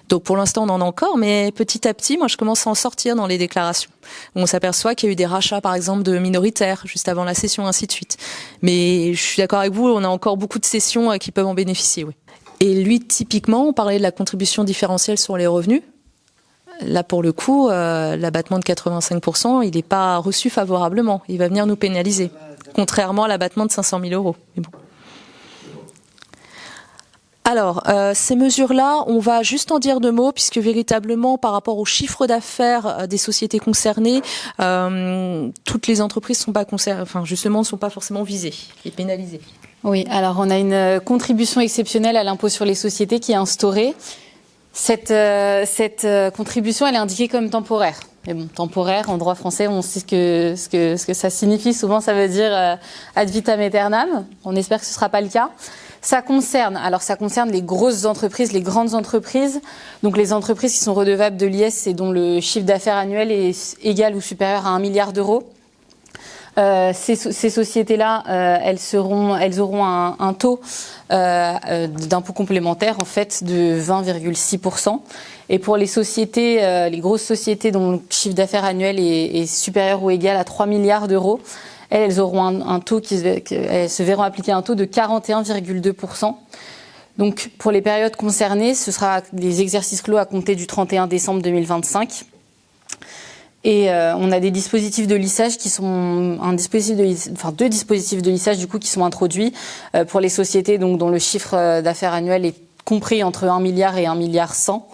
Donc pour l'instant, on en a encore, mais petit à petit, moi, je commence à en sortir dans les déclarations. On s'aperçoit qu'il y a eu des rachats, par exemple, de minoritaires juste avant la cession, ainsi de suite. Mais je suis d'accord avec vous, on a encore beaucoup de cessions qui peuvent en bénéficier, oui. Et lui, typiquement, on parlait de la contribution différentielle sur les revenus. Là, pour le coup, l'abattement de 85%, il n'est pas reçu favorablement. Il va venir nous pénaliser, contrairement à l'abattement de 500 000 euros. Mais bon. Alors, ces mesures-là, on va juste en dire 2 mots, puisque véritablement, par rapport au chiffre d'affaires des sociétés concernées, toutes les entreprises sont pas ne sont pas forcément visées et pénalisées. Oui, alors on a une contribution exceptionnelle à l'impôt sur les sociétés qui est instaurée. Cette contribution, elle est indiquée comme temporaire. Mais bon, temporaire, en droit français, on sait ce que ça signifie. Souvent, ça veut dire ad vitam aeternam. On espère que ce ne sera pas le cas. Ça concerne les grosses entreprises, les grandes entreprises. Donc, les entreprises qui sont redevables de l'IS et dont le chiffre d'affaires annuel est égal ou supérieur à 1 milliard d'euros. Ces sociétés-là, elles auront un taux d'impôt complémentaire en fait de 20,6%. Et pour les sociétés, les grosses sociétés dont le chiffre d'affaires annuel est supérieur ou égal à 3 milliards d'euros, elles auront un taux elles se verront appliquer un taux de 41,2%. Donc pour les périodes concernées, ce sera les exercices clos à compter du 31 décembre 2025. Et on a des dispositifs de lissage qui sont deux dispositifs de lissage du coup qui sont introduits pour les sociétés donc dont le chiffre d'affaires annuel est compris entre 1 milliard et 1 milliard 100.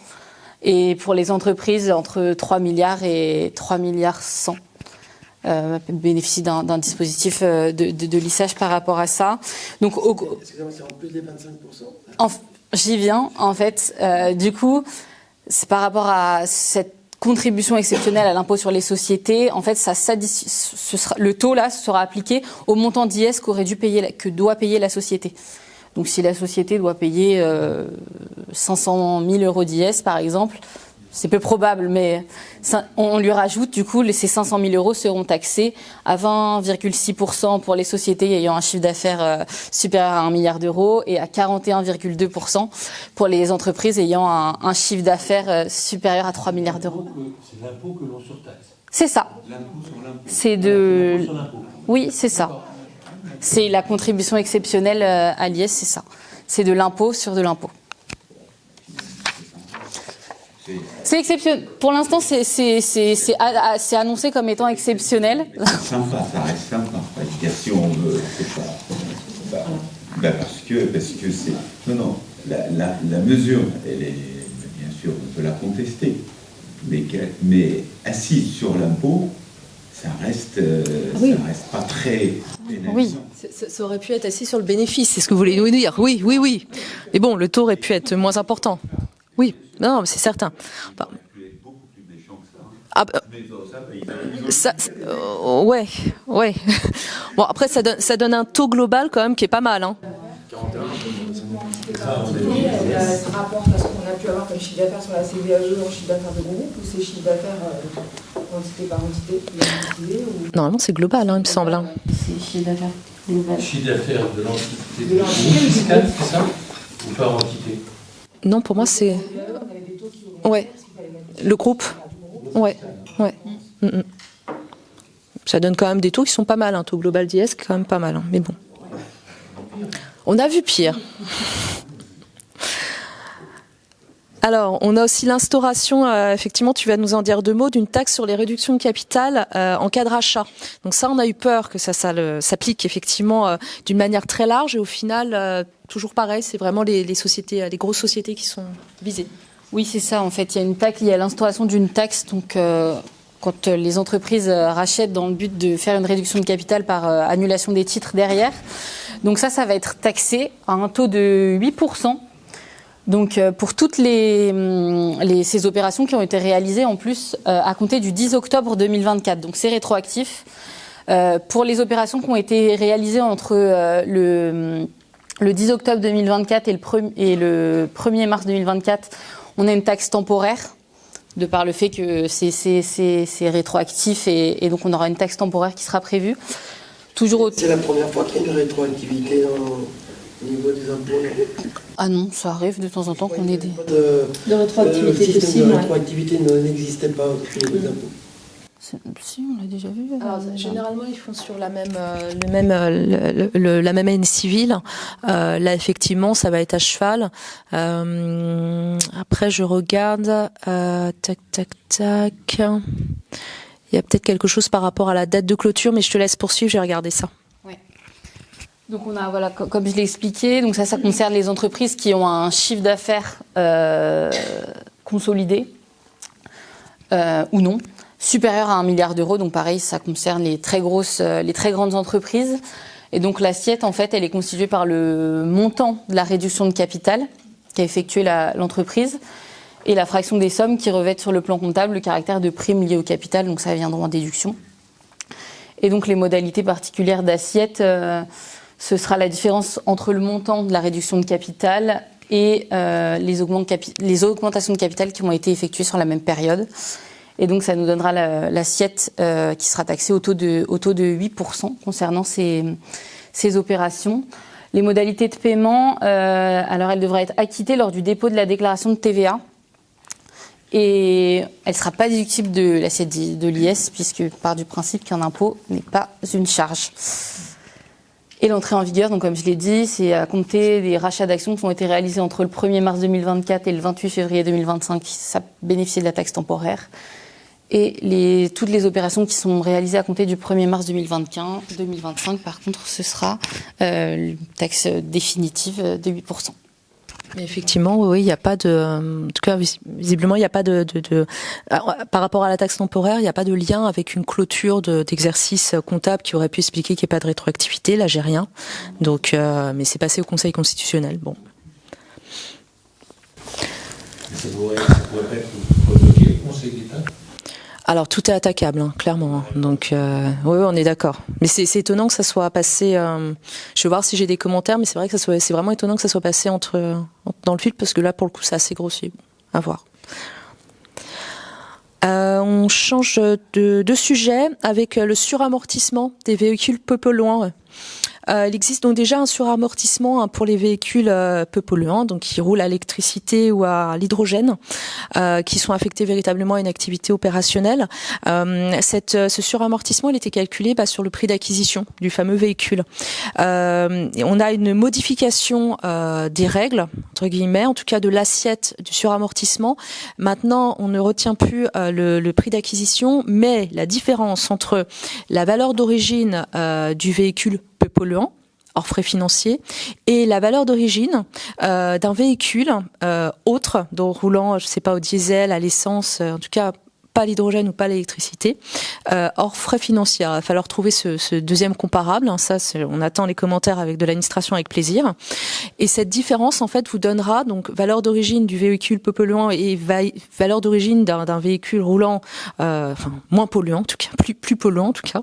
Et pour les entreprises, entre 3 milliards et 3 milliards 100 bénéficient d'un dispositif de lissage par rapport à ça. Donc, Excusez-moi, c'est en plus des 25%. J'y viens, en fait. Du coup, c'est par rapport à cette contribution exceptionnelle à l'impôt sur les sociétés. En fait, le taux là sera appliqué au montant d'IS que doit payer la société. Donc, si la société doit payer 500 000 euros d'IS, par exemple, c'est peu probable, mais on lui rajoute, du coup, ces 500 000 euros seront taxés à 20,6% pour les sociétés ayant un chiffre d'affaires supérieur à 1 milliard d'euros et à 41,2% pour les entreprises ayant un chiffre d'affaires supérieur à 3 milliards d'euros. C'est l'impôt que l'on surtaxe. C'est ça. L'impôt sur l'impôt. C'est de... L'impôt sur l'impôt. Oui, c'est ça. C'est la contribution exceptionnelle à l'IS, c'est ça. C'est de l'impôt sur de l'impôt. C'est exceptionnel. Pour l'instant, c'est annoncé comme étant exceptionnel. C'est sympa, ça reste sympa. Dire si on veut, c'est pas. Parce que c'est. Non, la mesure, elle est bien sûr, on peut la contester, mais assise sur l'impôt, ça reste pas très pénalisant. Oui. Ça aurait pu être assis sur le bénéfice, c'est ce que vous voulez nous dire. Oui. Mais bon, le taux aurait pu être moins important. Oui, non, c'est certain. Bah, Beaucoup plus méchant que ça. ah, ouais. Bon, après, ça donne un taux global quand même qui est pas mal. Hein. Ça rapporte à ce qu'on a pu avoir comme chiffre d'affaires sur la CVAE en chiffre d'affaires de groupe ou c'est chiffre d'affaires entité par entité ou... Normalement, c'est global, il me semble. Hein. C'est chiffre d'affaires global. Chiffre d'affaires de l'entité fiscale, c'est ça? Ou par entité? Non, pour moi, c'est... Ouais. Le groupe. Ouais. Ça donne quand même des taux qui sont pas mal. Un taux global d'IS qui est quand même pas mal. Hein. Mais bon. On a vu pire. Alors, on a aussi l'instauration, effectivement, tu vas nous en dire deux mots, d'une taxe sur les réductions de capital en cas de rachat. Donc ça, on a eu peur que ça s'applique effectivement d'une manière très large et au final, toujours pareil, c'est vraiment les sociétés, les grosses sociétés qui sont visées. Oui, c'est ça. En fait, il y a l'instauration d'une taxe. Donc, quand les entreprises rachètent dans le but de faire une réduction de capital par annulation des titres derrière. Donc ça va être taxé à un taux de 8%. Donc pour toutes ces opérations qui ont été réalisées en plus à compter du 10 octobre 2024. Donc c'est rétroactif. Pour les opérations qui ont été réalisées entre le 10 octobre 2024 et le 1er mars 2024, on a une taxe temporaire de par le fait que c'est rétroactif et donc on aura une taxe temporaire qui sera prévue. C'est la première fois qu'il y a une rétroactivité au niveau des impôts. Ah non, ça arrive de temps en temps qu'on ait des... De rétroactivité le système possible. de rétroactivité n'existait pas au niveau des impôts. Si, on l'a déjà vu. Alors, généralement, ils font sur la même année civile. Là, effectivement, ça va être à cheval. Après, je regarde. Tac. Il y a peut-être quelque chose par rapport à la date de clôture, mais je te laisse poursuivre, j'ai regardé ça. Ouais. Donc on a, voilà, comme je l'ai expliqué, donc ça concerne les entreprises qui ont un chiffre d'affaires consolidé ou non, supérieur à 1 milliard d'euros. Donc pareil, ça concerne les très grandes entreprises. Et donc l'assiette, en fait, elle est constituée par le montant de la réduction de capital qu'a effectué l'entreprise et la fraction des sommes qui revêtent sur le plan comptable le caractère de prime liée au capital, donc ça viendra en déduction. Et donc les modalités particulières d'assiette, ce sera la différence entre le montant de la réduction de capital et les augmentations de capital qui ont été effectuées sur la même période. Et donc ça nous donnera l'assiette qui sera taxée au taux de 8% concernant ces opérations. Les modalités de paiement, alors elles devraient être acquittées lors du dépôt de la déclaration de TVA. Et elle ne sera pas déductible de l'assiette de l'IS, puisque part du principe qu'un impôt n'est pas une charge. Et l'entrée en vigueur, donc comme je l'ai dit, c'est à compter des rachats d'actions qui ont été réalisés entre le 1er mars 2024 et le 28 février 2025. Ça bénéficie de la taxe temporaire. Et toutes les opérations qui sont réalisées à compter du 1er mars 2025, par contre, ce sera une taxe définitive de 8%. Mais effectivement, oui, il n'y a pas de, en tout cas, visiblement, il n'y a pas par rapport à la taxe temporaire, il n'y a pas de lien avec une clôture d'exercice comptable qui aurait pu expliquer qu'il n'y ait pas de rétroactivité. Là, j'ai rien. Donc, mais c'est passé au Conseil constitutionnel. Bon. Ça pourrait pas être bloqué au Conseil d'État. Alors tout est attaquable, hein, clairement. Donc oui, on est d'accord. Mais c'est étonnant que ça soit passé. Je vais voir si j'ai des commentaires, mais c'est vrai que c'est vraiment étonnant que ça soit passé dans le filtre parce que là, pour le coup, c'est assez grossier. À voir. On change de sujet avec le suramortissement des véhicules peu polluants. Il existe donc déjà un suramortissement pour les véhicules peu polluants, donc qui roulent à l'électricité ou à l'hydrogène, qui sont affectés véritablement à une activité opérationnelle. Ce suramortissement, il était calculé sur le prix d'acquisition du fameux véhicule. On a une modification des règles, entre guillemets, en tout cas de l'assiette du suramortissement. Maintenant, on ne retient plus le prix d'acquisition, mais la différence entre la valeur d'origine du véhicule peu polluant, hors frais financiers, et la valeur d'origine d'un véhicule autre, donc roulant, je sais pas, au diesel, à l'essence, en tout cas pas l'hydrogène ou pas l'électricité, hors frais financiers. Il va falloir trouver ce deuxième comparable. Ça, on attend les commentaires avec de l'administration avec plaisir. Et cette différence, en fait, vous donnera donc valeur d'origine du véhicule peu polluant et valeur d'origine d'un véhicule roulant, moins polluant en tout cas, plus polluant en tout cas,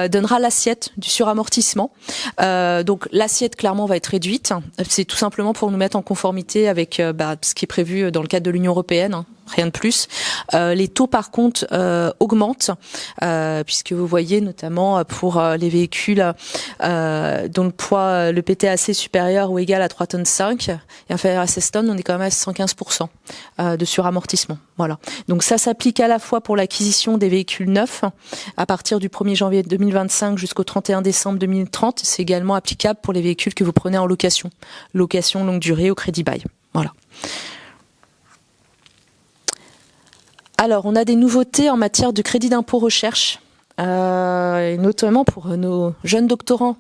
donnera l'assiette du suramortissement. Donc l'assiette clairement va être réduite. C'est tout simplement pour nous mettre en conformité avec ce qui est prévu dans le cadre de l'Union européenne. Rien de plus. Les taux, par contre, augmentent, puisque vous voyez notamment pour les véhicules dont le poids, le PTAC supérieur ou égal à 3,5 tonnes et inférieur à 16 tonnes, on est quand même à 115% de suramortissement. Voilà. Donc ça s'applique à la fois pour l'acquisition des véhicules neufs à partir du 1er janvier 2025 jusqu'au 31 décembre 2030. C'est également applicable pour les véhicules que vous prenez en location longue durée au crédit bail. Voilà. Alors, on a des nouveautés en matière de crédit d'impôt recherche, et notamment pour nos jeunes doctorants.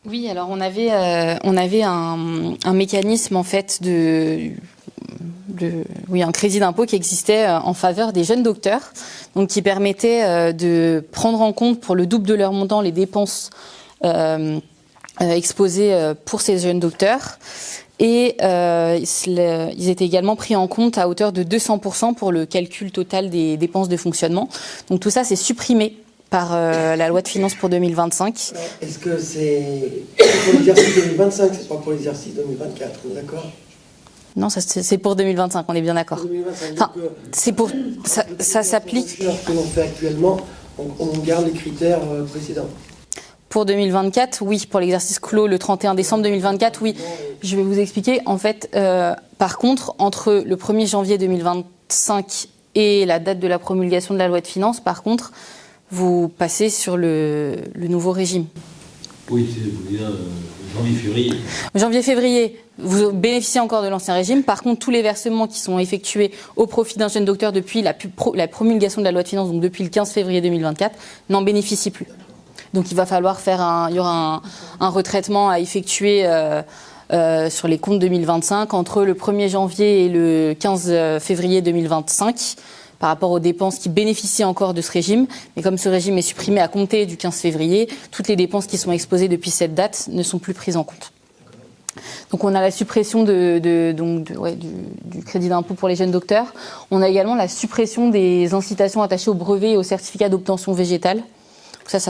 Oui, alors on avait un mécanisme en fait un crédit d'impôt qui existait en faveur des jeunes docteurs, donc qui permettait de prendre en compte pour le double de leur montant les dépenses exposées pour ces jeunes docteurs. Et ils étaient également pris en compte à hauteur de 200% pour le calcul total des dépenses de fonctionnement. Donc tout ça, c'est supprimé par la loi de finances pour 2025. Est-ce que c'est pour l'exercice 2025, c'est pas pour l'exercice 2024, on est d'accord ? Non, ça c'est pour 2025, on est bien d'accord. 2025, enfin, donc, c'est pour ça s'applique. Ce que l'on fait actuellement, on garde les critères précédents. Pour 2024, oui. Pour l'exercice clos le 31 décembre 2024, oui. Je vais vous expliquer. En fait, par contre, entre le 1er janvier 2025 et la date de la promulgation de la loi de finances, par contre, vous passez sur le nouveau régime. Oui, c'est janvier-février. Janvier-février, vous bénéficiez encore de l'ancien régime. Par contre, tous les versements qui sont effectués au profit d'un jeune docteur depuis la promulgation de la loi de finances, donc depuis le 15 février 2024, n'en bénéficient plus. Donc il va falloir il y aura un retraitement à effectuer sur les comptes 2025 entre le 1er janvier et le 15 février 2025 par rapport aux dépenses qui bénéficient encore de ce régime. Mais comme ce régime est supprimé à compter du 15 février, toutes les dépenses qui sont exposées depuis cette date ne sont plus prises en compte. Donc on a la suppression du crédit d'impôt pour les jeunes docteurs. On a également la suppression des incitations attachées au brevet et au certificat d'obtention végétale. Donc ça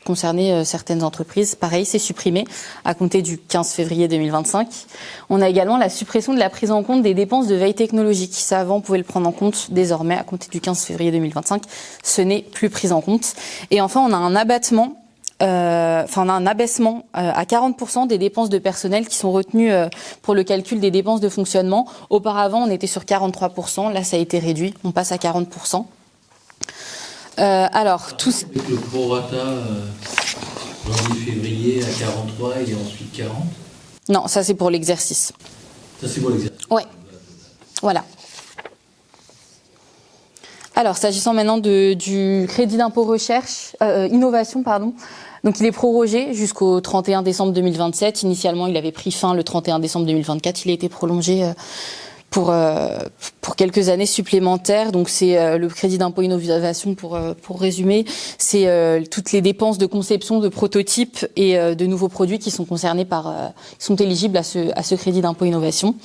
concernait certaines entreprises. Pareil, c'est supprimé à compter du 15 février 2025. On a également la suppression de la prise en compte des dépenses de veille technologique. Ça, avant, on pouvait le prendre en compte. Désormais, à compter du 15 février 2025, ce n'est plus pris en compte. Et enfin, on a un abaissement à 40% des dépenses de personnel qui sont retenues pour le calcul des dépenses de fonctionnement. Auparavant, on était sur 43%. Là, ça a été réduit. On passe à 40%. Alors, tout ce... Avec le prorata janvier-février à 43 et ensuite 40. Non, ça c'est pour l'exercice. Ça c'est pour l'exercice. Ouais, voilà. Alors, s'agissant maintenant du crédit d'impôt recherche, innovation, pardon. Donc, il est prorogé jusqu'au 31 décembre 2027. Initialement, il avait pris fin le 31 décembre 2024. Il a été prolongé pour quelques années supplémentaires. Donc, c'est le crédit d'impôt innovation, pour résumer, c'est toutes les dépenses de conception de prototypes et de nouveaux produits qui sont concernés qui sont éligibles à ce crédit d'impôt innovation.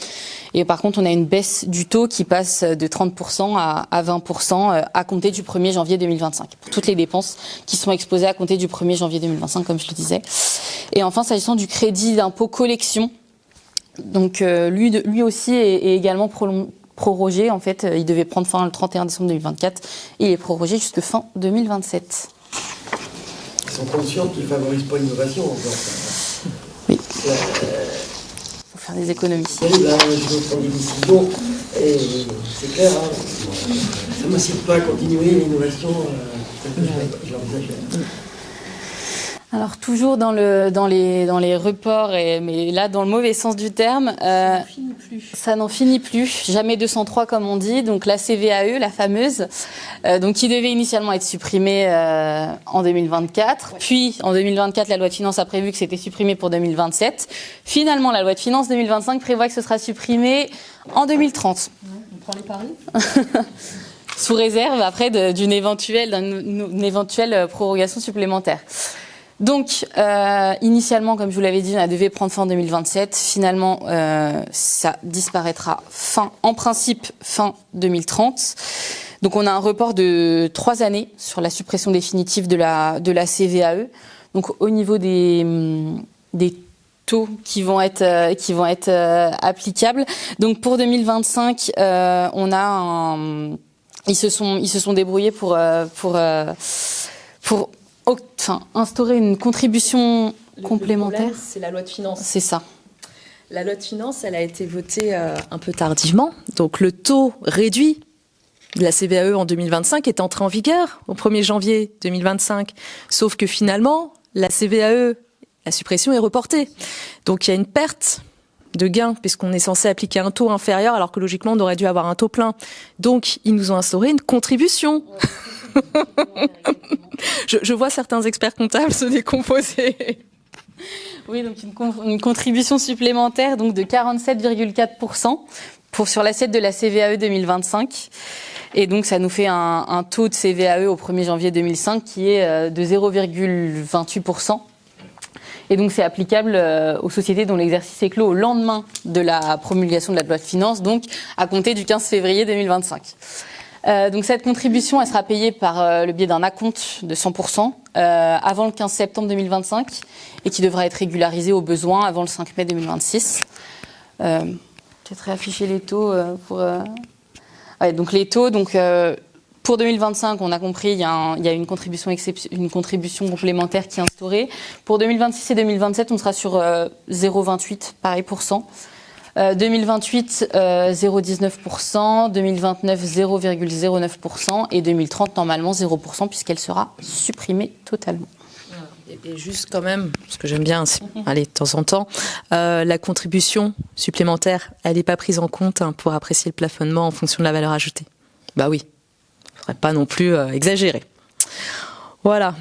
Et par contre, on a une baisse du taux qui passe de 30% à 20% à compter du 1er janvier 2025. Pour toutes les dépenses qui sont exposées à compter du 1er janvier 2025, comme je le disais. Et enfin, s'agissant du crédit d'impôt collection, donc lui aussi est également prorogé. En fait, il devait prendre fin le 31 décembre 2024 et il est prorogé jusqu'à fin 2027. Ils sont conscients qu'ils ne favorisent pas l'innovation encore. Oui. Faut faire des économies. Oui, là, je vais prendre des décisions et c'est clair, hein, ça ne m'incite pas à continuer l'innovation telle que je l'envisageais. Alors toujours dans les reports, mais là dans le mauvais sens du terme, ça n'en finit plus. Jamais 203 comme on dit. Donc la CVAE, la fameuse, donc qui devait initialement être supprimée en 2024. Ouais. Puis en 2024, la loi de finances a prévu que c'était supprimé pour 2027. Finalement, la loi de finances 2025 prévoit que ce sera supprimé en 2030. Ouais, on prend les paris. Sous réserve après d'une éventuelle prorogation supplémentaire. Donc, initialement, comme je vous l'avais dit, on devait prendre fin en 2027. Finalement, ça disparaîtra en principe, fin 2030. Donc, on a un report de 3 années sur la suppression définitive de la CVAE. Donc, au niveau des taux qui vont être applicables. Donc, pour 2025, on a ils se sont débrouillés pour instaurer une contribution complémentaire. Le problème, c'est la loi de finances. C'est ça. La loi de finances, elle a été votée un peu tardivement. Donc le taux réduit de la CVAE en 2025 est entré en vigueur au 1er janvier 2025. Sauf que finalement, la CVAE, la suppression est reportée. Donc il y a une perte de gains puisqu'on est censé appliquer un taux inférieur alors que logiquement on aurait dû avoir un taux plein. Donc ils nous ont instauré une contribution. Je vois certains experts comptables se décomposer. Oui, donc une contribution supplémentaire donc de 47,4% sur l'assiette de la CVAE 2025. Et donc ça nous fait un taux de CVAE au 1er janvier 2005 qui est de 0,28%. Et donc c'est applicable aux sociétés dont l'exercice est clos au lendemain de la promulgation de la loi de finances, donc à compter du 15 février 2025. Donc cette contribution, elle sera payée par le biais d'un acompte de 100% avant le 15 septembre 2025 et qui devra être régularisé au besoin avant le 5 mai 2026. Peut-être réafficher les taux pour... Ouais, donc les taux, pour 2025, on a compris, il y a une contribution complémentaire qui est instaurée. Pour 2026 et 2027, on sera sur 0,28 pareil %. 2028, 0,19%, 2029, 0,09% et 2030, normalement, 0% puisqu'elle sera supprimée totalement. Et juste quand même, parce que j'aime bien aller de temps en temps, la contribution supplémentaire, elle n'est pas prise en compte pour apprécier le plafonnement en fonction de la valeur ajoutée. Bah oui, il ne faudrait pas non plus exagérer. Voilà.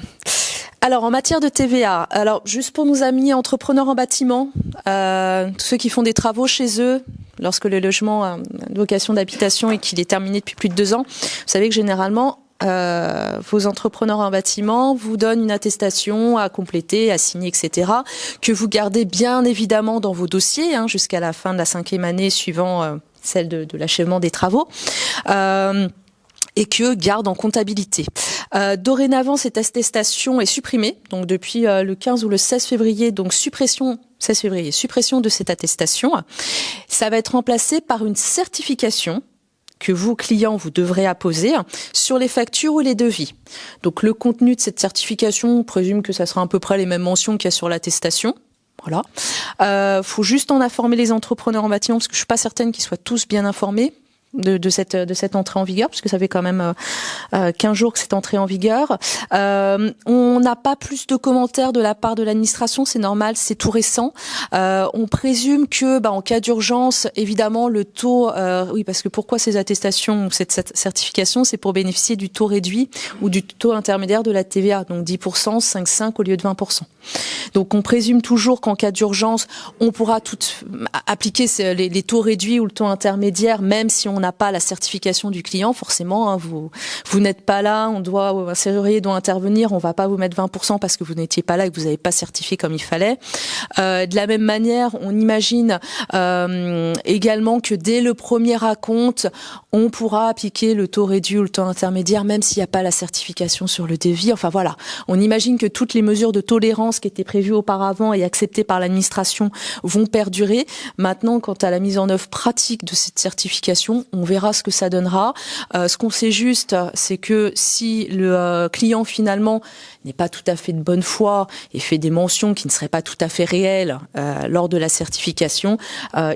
Alors, en matière de TVA, alors juste pour nos amis entrepreneurs en bâtiment, tous ceux qui font des travaux chez eux, lorsque le logement a une vocation d'habitation et qu'il est terminé depuis plus de 2 ans, vous savez que généralement, vos entrepreneurs en bâtiment vous donnent une attestation à compléter, à signer, etc., que vous gardez bien évidemment dans vos dossiers jusqu'à la fin de la 5e année suivant celle de l'achèvement des travaux. Et que garde en comptabilité. Dorénavant, cette attestation est supprimée, donc depuis le 15 ou le 16 février, donc suppression de cette attestation. Ça va être remplacé par une certification que vous, clients, vous devrez apposer sur les factures ou les devis. Donc le contenu de cette certification, on présume que ça sera à peu près les mêmes mentions qu'il y a sur l'attestation. Voilà. Faut juste en informer les entrepreneurs en bâtiment, parce que je suis pas certaine qu'ils soient tous bien informés. de cette entrée en vigueur, puisque ça fait quand même 15 jours que c'est entré en vigueur. On n'a pas plus de commentaires de la part de l'administration, c'est normal, c'est tout récent. On présume que, en cas d'urgence, évidemment, le taux, oui, parce que pourquoi ces attestations ou cette certification, c'est pour bénéficier du taux réduit ou du taux intermédiaire de la TVA, donc 10%, 5,5 au lieu de 20%. Donc on présume toujours qu'en cas d'urgence, on pourra appliquer les taux réduits ou le taux intermédiaire, même si on n'a pas la certification du client. Forcément, vous n'êtes pas là, un serrurier doit intervenir, on va pas vous mettre 20% parce que vous n'étiez pas là et que vous n'avez pas certifié comme il fallait. De la même manière, on imagine également que dès le premier acompte, on pourra appliquer le taux réduit ou le taux intermédiaire, même s'il n'y a pas la certification sur le devis. Enfin voilà, on imagine que toutes les mesures de tolérance qui étaient prévues auparavant et acceptées par l'administration vont perdurer. Maintenant, quant à la mise en œuvre pratique de cette certification, on verra ce que ça donnera. Ce qu'on sait juste, c'est que si le client finalement n'est pas tout à fait de bonne foi et fait des mentions qui ne seraient pas tout à fait réelles lors de la certification,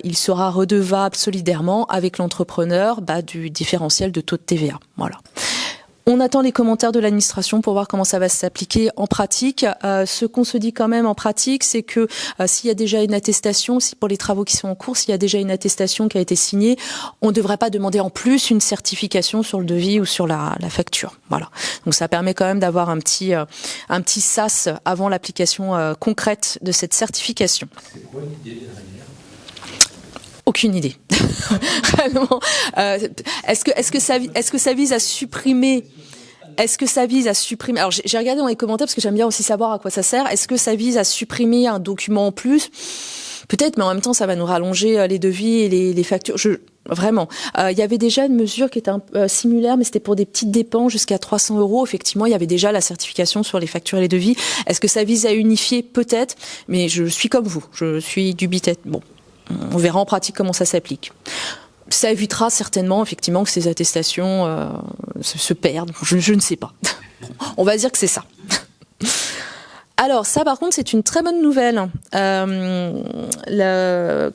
il sera redevable solidairement avec l'entrepreneur du différentiel de taux de TVA. Voilà. On attend les commentaires de l'administration pour voir comment ça va s'appliquer en pratique. Ce qu'on se dit quand même en pratique, c'est que s'il y a déjà une attestation, si pour les travaux qui sont en cours, s'il y a déjà une attestation qui a été signée, on ne devrait pas demander en plus une certification sur le devis ou sur la facture. Voilà. Donc ça permet quand même d'avoir un petit sas avant l'application concrète de cette certification. C'est quoi l'idée derrière? Aucune idée. Vraiment. Est-ce que ça vise à supprimer? Est-ce que ça vise à supprimer? Alors j'ai regardé dans les commentaires parce que j'aime bien aussi savoir à quoi ça sert. Est-ce que ça vise à supprimer un document en plus? Peut-être, mais en même temps, ça va nous rallonger les devis et les factures. Vraiment. Il y avait déjà une mesure qui était similaire, mais c'était pour des petites dépenses jusqu'à 300 €. Effectivement, il y avait déjà la certification sur les factures et les devis. Est-ce que ça vise à unifier? Peut-être, mais je suis comme vous. Je suis dubitatif. Bon. On verra en pratique comment ça s'applique. Ça évitera certainement, effectivement, que ces attestations se perdent. Je ne sais pas. On va dire que c'est ça. Alors ça, par contre, c'est une très bonne nouvelle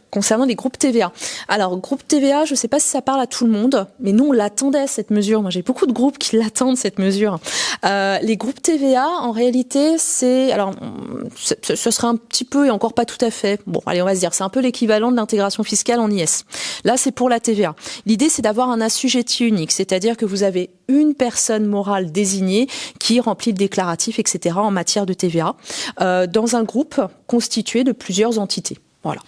concernant les groupes TVA. Alors, groupe TVA, je ne sais pas si ça parle à tout le monde, mais nous, on l'attendait, cette mesure. Moi, j'ai beaucoup de groupes qui l'attendent, cette mesure. Les groupes TVA, en réalité, ce serait un petit peu, et encore pas tout à fait, bon, allez, on va se dire, c'est un peu l'équivalent de l'intégration fiscale en IS. Là, c'est pour la TVA. L'idée, c'est d'avoir un assujetti unique, c'est-à-dire que vous avez une personne morale désignée qui remplit le déclaratif, etc., en matière de TVA, dans un groupe constitué de plusieurs entités. Voilà.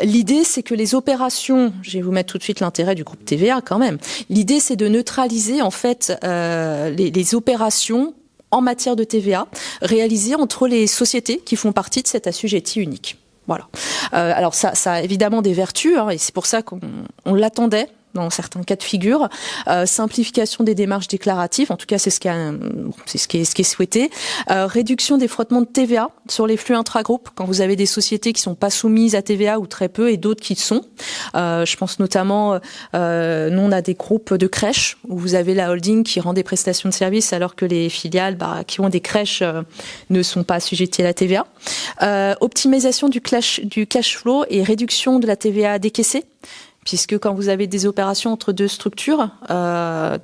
L'idée, c'est que les opérations, je vais vous mettre tout de suite l'intérêt du groupe TVA quand même. L'idée, c'est de neutraliser en fait les opérations en matière de TVA réalisées entre les sociétés qui font partie de cet assujetti unique. Voilà. Alors ça a évidemment des vertus, et c'est pour ça qu'on l'attendait. Dans certains cas de figure, simplification des démarches déclaratives, en tout cas c'est ce qui est souhaité, réduction des frottements de TVA sur les flux intragroupes quand vous avez des sociétés qui sont pas soumises à TVA ou très peu et d'autres qui le sont. Je pense notamment, nous on a des groupes de crèches où vous avez la holding qui rend des prestations de services alors que les filiales qui ont des crèches ne sont pas assujetties à la TVA. Optimisation du cash flow et réduction de la TVA décaissée. Puisque quand vous avez des opérations entre deux structures,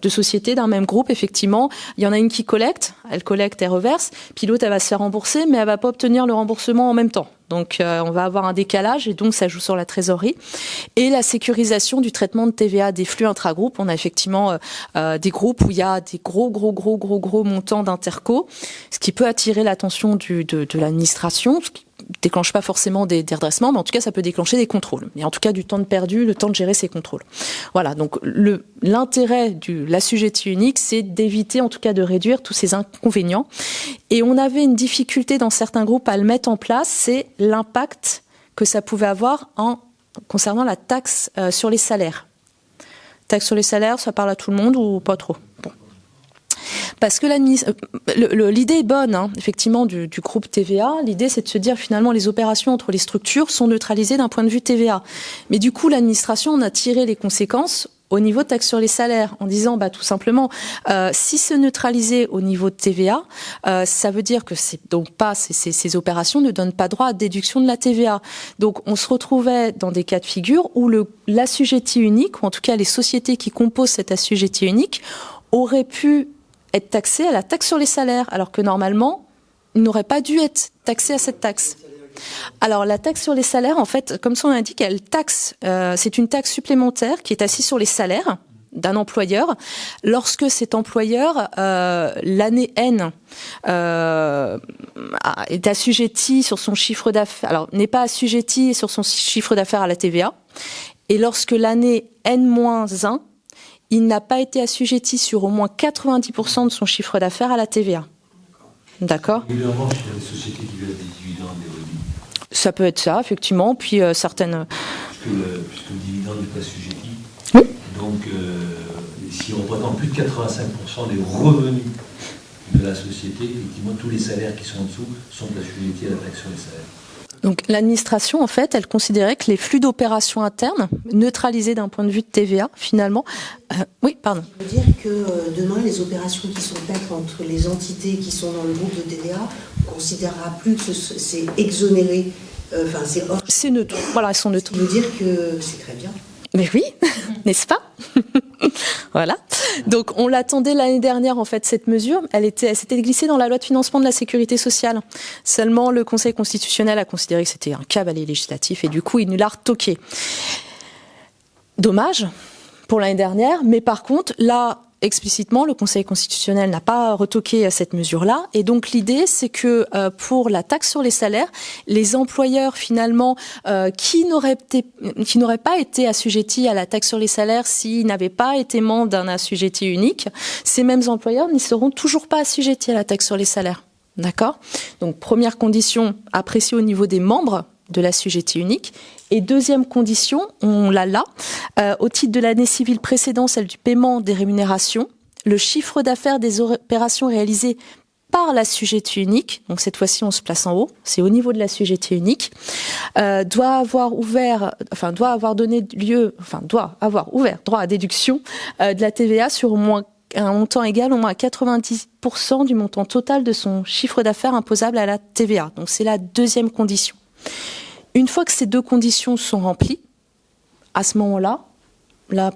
deux sociétés d'un même groupe, effectivement, il y en a une qui collecte, elle reverse, puis l'autre elle va se faire rembourser, mais elle va pas obtenir le remboursement en même temps. Donc on va avoir un décalage et donc ça joue sur la trésorerie. Et la sécurisation du traitement de TVA des flux intragroupes. On a effectivement des groupes où il y a des gros montants d'interco, ce qui peut attirer l'attention de l'administration, ce qui déclenche pas forcément des redressements, mais en tout cas ça peut déclencher des contrôles. Mais en tout cas du temps de perdu, le temps de gérer ces contrôles. Voilà, donc l'intérêt de l'assujetti unique, c'est d'éviter en tout cas de réduire tous ces inconvénients. Et on avait une difficulté dans certains groupes à le mettre en place, c'est l'impact que ça pouvait avoir concernant la taxe sur les salaires. Taxe sur les salaires, ça parle à tout le monde ou pas trop? Bon. Parce que l'idée est bonne, effectivement, du groupe TVA. L'idée, c'est de se dire, finalement, les opérations entre les structures sont neutralisées d'un point de vue TVA. Mais du coup, l'administration en a tiré les conséquences au niveau de taxe sur les salaires en disant tout simplement si c'est neutralisé au niveau de TVA, ça veut dire que ces opérations ne donnent pas droit à déduction de la TVA. Donc on se retrouvait dans des cas de figure où l'assujetti unique, ou en tout cas les sociétés qui composent cet assujetti unique, auraient pu être taxées à la taxe sur les salaires, alors que normalement, ils n'auraient pas dû être taxés à cette taxe. Alors la taxe sur les salaires, en fait, comme son nom l'indique, elle taxe. C'est une taxe supplémentaire qui est assise sur les salaires d'un employeur lorsque cet employeur l'année N est assujetti sur son chiffre d'affaires. Alors n'est pas assujetti sur son chiffre d'affaires à la TVA, et lorsque l'année N-1, il n'a pas été assujetti sur au moins 90% de son chiffre d'affaires à la TVA. D'accord ? Régulièrement, chez les sociétés qui veulent des dividendes, des revenus. Ça peut être ça, effectivement. Puis certaines. Puisque le dividende n'est pas assujetti. Oui. Donc, si on représente plus de 85% des revenus de la société, effectivement, tous les salaires qui sont en dessous sont assujettis à la taxe sur les salaires. Donc l'administration, en fait, elle considérait que les flux d'opérations internes, neutralisés d'un point de vue de TVA, finalement... oui, pardon. Ça veut dire que demain, les opérations qui sont faites entre les entités qui sont dans le groupe de TVA, on ne considérera plus que c'est exonéré, c'est hors... C'est neutre, voilà, elles sont neutres. Ça veut dire que c'est très bien. Mais oui, n'est-ce pas? Voilà. Donc on l'attendait l'année dernière, en fait, cette mesure. Elle s'était glissée dans la loi de financement de la sécurité sociale. Seulement, le Conseil constitutionnel a considéré que c'était un cavalier législatif et du coup, il nous l'a retoqué. Dommage pour l'année dernière, mais par contre, là, explicitement, le Conseil constitutionnel n'a pas retoqué cette mesure-là. Et donc, l'idée, c'est que pour la taxe sur les salaires, les employeurs, finalement, qui n'auraient pas été assujettis à la taxe sur les salaires s'ils n'avaient pas été membres d'un assujetti unique, ces mêmes employeurs n'y seront toujours pas assujettis à la taxe sur les salaires. D'accord ? Donc, première condition, appréciée au niveau des membres de l'assujetti unique. Et deuxième condition, on l'a là, au titre de l'année civile précédente, celle du paiement des rémunérations, le chiffre d'affaires des opérations réalisées par l'assujetti unique, donc cette fois-ci on se place en haut, c'est au niveau de l'assujetti unique, doit avoir ouvert droit à déduction de la TVA sur au moins un montant égal au moins à 90% du montant total de son chiffre d'affaires imposable à la TVA. Donc c'est la deuxième condition. Une fois que ces deux conditions sont remplies, à ce moment-là,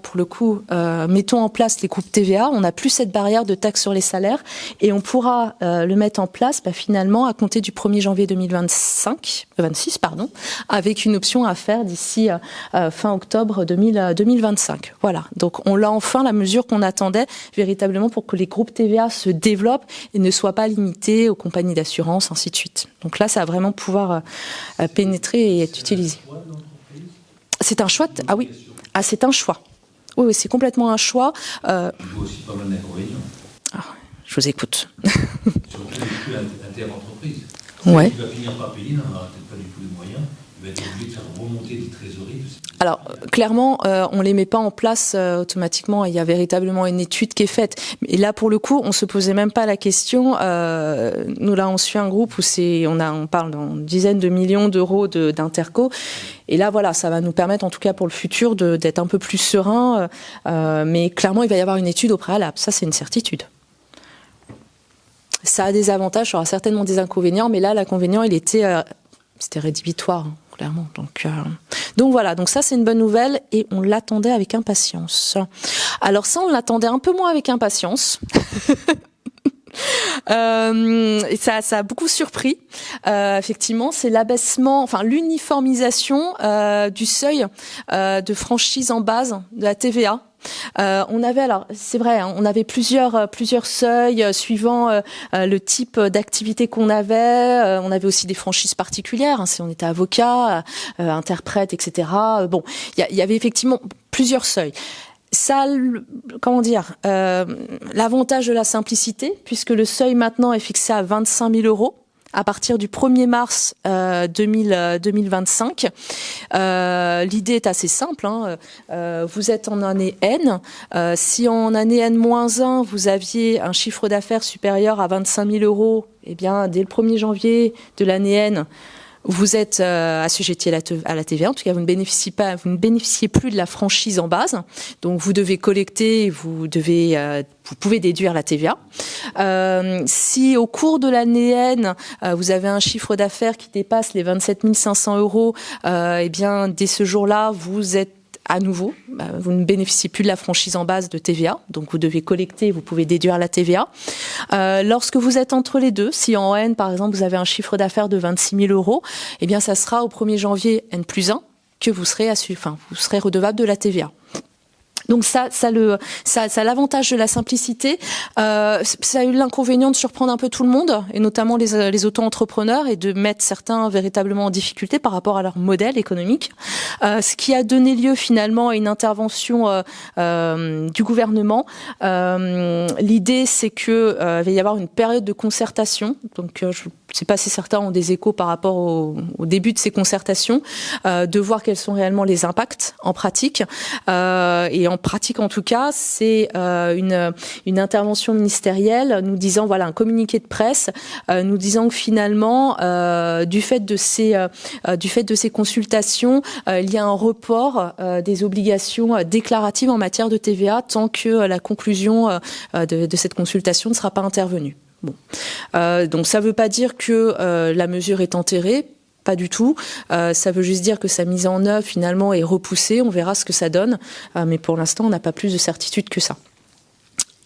pour le coup, mettons en place les groupes TVA, on n'a plus cette barrière de taxe sur les salaires et on pourra le mettre en place finalement à compter du 1er janvier 2026, avec une option à faire d'ici fin octobre 2025. Voilà, donc on l'a enfin, la mesure qu'on attendait véritablement pour que les groupes TVA se développent et ne soient pas limités aux compagnies d'assurance, ainsi de suite. Donc là, ça va vraiment pouvoir pénétrer et être utilisé. C'est un choix. Ah oui. Ah, c'est un choix. Oui, c'est complètement un choix. Il faut aussi pas mal d'inconvénients. Je vous écoute. Surtout les flux inter-entreprises. Ouais. Il va finir par payer, il n'aura peut-être pas du tout les moyens. Il va être obligé de faire remonter des trésoreries. Alors, clairement, on ne les met pas en place automatiquement. Il y a véritablement une étude qui est faite. Et là, pour le coup, on ne se posait même pas la question. Nous, là, on suit un groupe où on parle dans dizaines de millions d'euros d'interco. Et là, voilà, ça va nous permettre, en tout cas pour le futur, d'être un peu plus serein. Mais clairement, il va y avoir une étude au préalable. Ça, c'est une certitude. Ça a des avantages, ça aura certainement des inconvénients. Mais là, l'inconvénient, c'était rédhibitoire, clairement. Donc voilà, donc ça c'est une bonne nouvelle et on l'attendait avec impatience. Alors ça, on l'attendait un peu moins avec impatience. Et ça a beaucoup surpris. Effectivement, c'est l'uniformisation du seuil de franchise en base de la TVA. On avait plusieurs seuils suivant le type d'activité qu'on avait. On avait aussi des franchises particulières, si on était avocat, interprète, etc. Bon, il y avait effectivement plusieurs seuils. Ça, l'avantage de la simplicité, puisque le seuil maintenant est fixé à 25 000 € à partir du 1er mars 2025. L'idée est assez simple. Vous êtes en année N. Si en année N-1, vous aviez un chiffre d'affaires supérieur à 25 000 €, eh bien, dès le 1er janvier de l'année N, vous êtes assujetti à la TVA. En tout cas, vous ne bénéficiez plus de la franchise en base. Donc, vous devez collecter, vous pouvez déduire la TVA. Si au cours de l'année N, vous avez un chiffre d'affaires qui dépasse les 27 500 €, eh bien, dès ce jour-là, vous êtes à nouveau, vous ne bénéficiez plus de la franchise en base de TVA, donc vous devez collecter, vous pouvez déduire la TVA. Lorsque vous êtes entre les deux, si en N, par exemple, vous avez un chiffre d'affaires de 26 000 €, eh bien, ça sera au 1er janvier N+1 que vous serez redevable de la TVA. Donc ça a l'avantage de la simplicité. Ça a eu l'inconvénient de surprendre un peu tout le monde, et notamment les auto-entrepreneurs, et de mettre certains véritablement en difficulté par rapport à leur modèle économique. Ce qui a donné lieu finalement à une intervention du gouvernement. L'idée, c'est que va y avoir une période de concertation. Donc je ne sais pas si certains ont des échos par rapport au début de ces concertations, de voir quels sont réellement les impacts en pratique. Et en pratique, en tout cas, c'est une intervention ministérielle nous disant, voilà, un communiqué de presse, nous disant que finalement, du fait de ces consultations, il y a un report des obligations déclaratives en matière de TVA tant que la conclusion de cette consultation ne sera pas intervenue. Bon. Donc ça ne veut pas dire que la mesure est enterrée. Pas du tout. Ça veut juste dire que sa mise en œuvre, finalement, est repoussée. On verra ce que ça donne. Mais pour l'instant, on n'a pas plus de certitude que ça.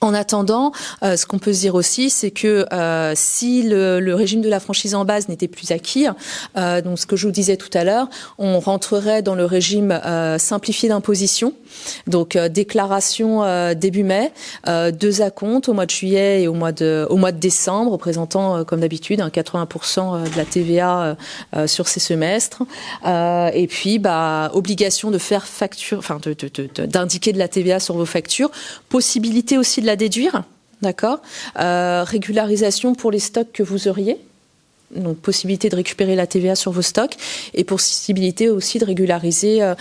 En attendant, ce qu'on peut se dire aussi, c'est que si le régime de la franchise en base n'était plus acquis, donc ce que je vous disais tout à l'heure, on rentrerait dans le régime simplifié d'imposition, donc déclaration début mai, 2 acomptes au mois de juillet et au mois de décembre, représentant comme d'habitude 80% de la TVA sur ces semestres, et puis obligation de faire facture, enfin d'indiquer de la TVA sur vos factures, possibilité aussi de la déduire, d'accord. Régularisation pour les stocks que vous auriez, donc possibilité de récupérer la TVA sur vos stocks, et possibilité aussi de régulariser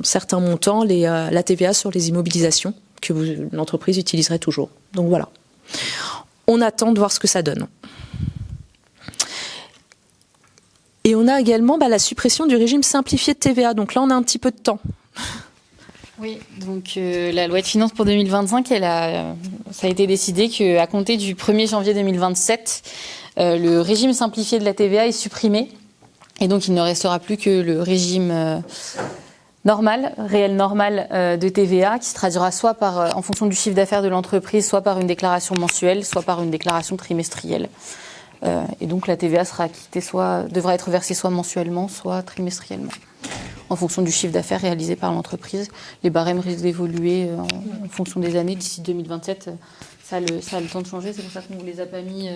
certains montants, la TVA sur les immobilisations que l'entreprise utiliserait toujours. Donc voilà, on attend de voir ce que ça donne. Et on a également la suppression du régime simplifié de TVA. Donc là, on a un petit peu de temps. Oui, donc la loi de finances pour 2025, ça a été décidé qu'à compter du 1er janvier 2027, le régime simplifié de la TVA est supprimé. Et donc il ne restera plus que le régime réel normal de TVA, qui se traduira soit en fonction du chiffre d'affaires de l'entreprise, soit par une déclaration mensuelle, soit par une déclaration trimestrielle. Et donc la TVA sera acquittée, devra être versée soit mensuellement, soit trimestriellement, en fonction du chiffre d'affaires réalisé par l'entreprise. Les barèmes risquent d'évoluer en fonction des années. D'ici 2027, ça a le temps de changer. C'est pour ça qu'on vous les a pas mis.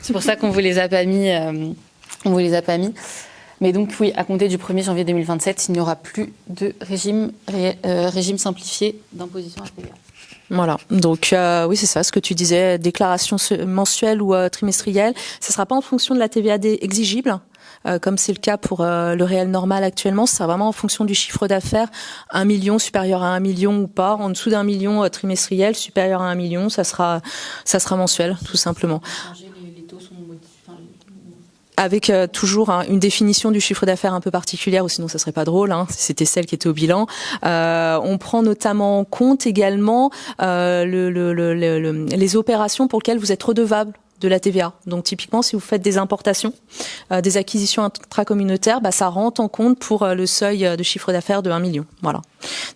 C'est pour ça qu'on vous les a pas mis. On vous les a pas mis. Mais donc oui, à compter du 1er janvier 2027, il n'y aura plus de régime simplifié d'imposition à TVA. Voilà, donc oui, c'est ça, ce que tu disais, déclaration mensuelle ou trimestrielle, ça sera pas en fonction de la TVAD exigible, comme c'est le cas pour le réel normal actuellement. Ça sera vraiment en fonction du chiffre d'affaires, 1 million, supérieur à 1 million ou pas, en dessous d'1 million trimestriel, supérieur à 1 million, ça sera mensuel, tout simplement. Les taux sont Avec toujours une définition du chiffre d'affaires un peu particulière, ou sinon ça serait pas drôle, si c'était celle qui était au bilan. On prend notamment en compte également les opérations pour lesquelles vous êtes redevable de la TVA. Donc typiquement, si vous faites des importations, des acquisitions intracommunautaires, ça rentre en compte pour le seuil de chiffre d'affaires de 1 million. Voilà.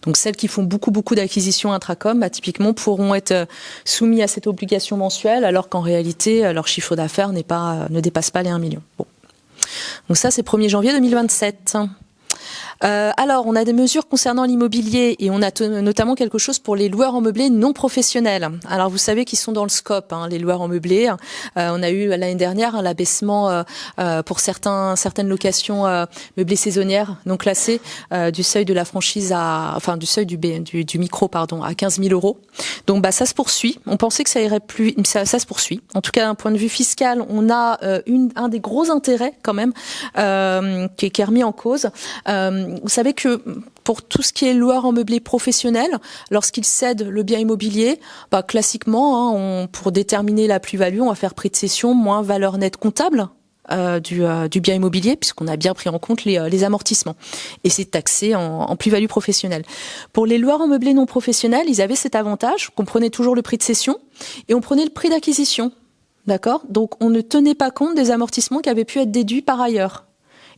Donc celles qui font beaucoup d'acquisitions intracom, typiquement pourront être soumis à cette obligation mensuelle, alors qu'en réalité leur chiffre d'affaires ne dépasse pas les 1 million. Bon. Donc ça, c'est 1er janvier 2027. Alors, on a des mesures concernant l'immobilier et on a notamment quelque chose pour les loueurs en meublé non professionnels. Alors, vous savez qu'ils sont dans le scope, les loueurs en meublé. On a eu l'année dernière l'abaissement pour certaines locations meublées saisonnières non classées du seuil de la franchise du seuil du micro, à 15 000 €. Donc, ça se poursuit. On pensait que ça irait plus, ça se poursuit. En tout cas, d'un point de vue fiscal, on a un des gros intérêts quand même qui est remis en cause. Vous savez que pour tout ce qui est loueur en meublé professionnel, lorsqu'il cède le bien immobilier, classiquement, pour déterminer la plus-value, on va faire prix de cession moins valeur nette comptable du bien immobilier, puisqu'on a bien pris en compte les amortissements. Et c'est taxé en plus-value professionnelle. Pour les loueurs en meublé non professionnels, ils avaient cet avantage qu'on prenait toujours le prix de cession et on prenait le prix d'acquisition. D'accord ? Donc on ne tenait pas compte des amortissements qui avaient pu être déduits par ailleurs.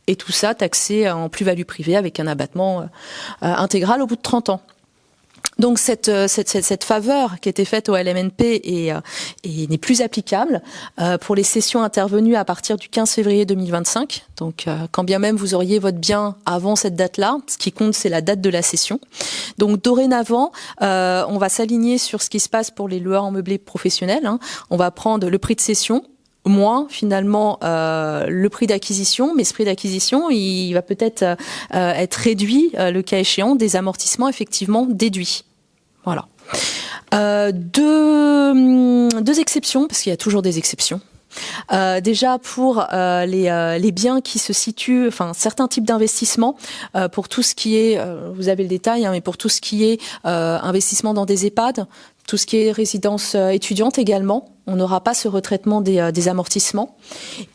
Et tout ça taxé en plus-value privée avec un abattement intégral au bout de 30 ans. Donc cette faveur qui était faite au LMNP n'est plus applicable pour les cessions intervenues à partir du 15 février 2025. Donc quand bien même vous auriez votre bien avant cette date-là, ce qui compte c'est la date de la cession. Donc dorénavant, on va s'aligner sur ce qui se passe pour les loueurs en meublé professionnels. On va prendre le prix de cession moins finalement le prix d'acquisition, mais ce prix d'acquisition, il va peut-être être réduit, le cas échéant, des amortissements effectivement déduits. Voilà. Deux exceptions, parce qu'il y a toujours des exceptions. Déjà pour les biens qui se situent, enfin certains types d'investissements, pour tout ce qui est, vous avez le détail, mais pour tout ce qui est investissement dans des EHPAD, tout ce qui est résidence étudiante également, on n'aura pas ce retraitement des amortissements.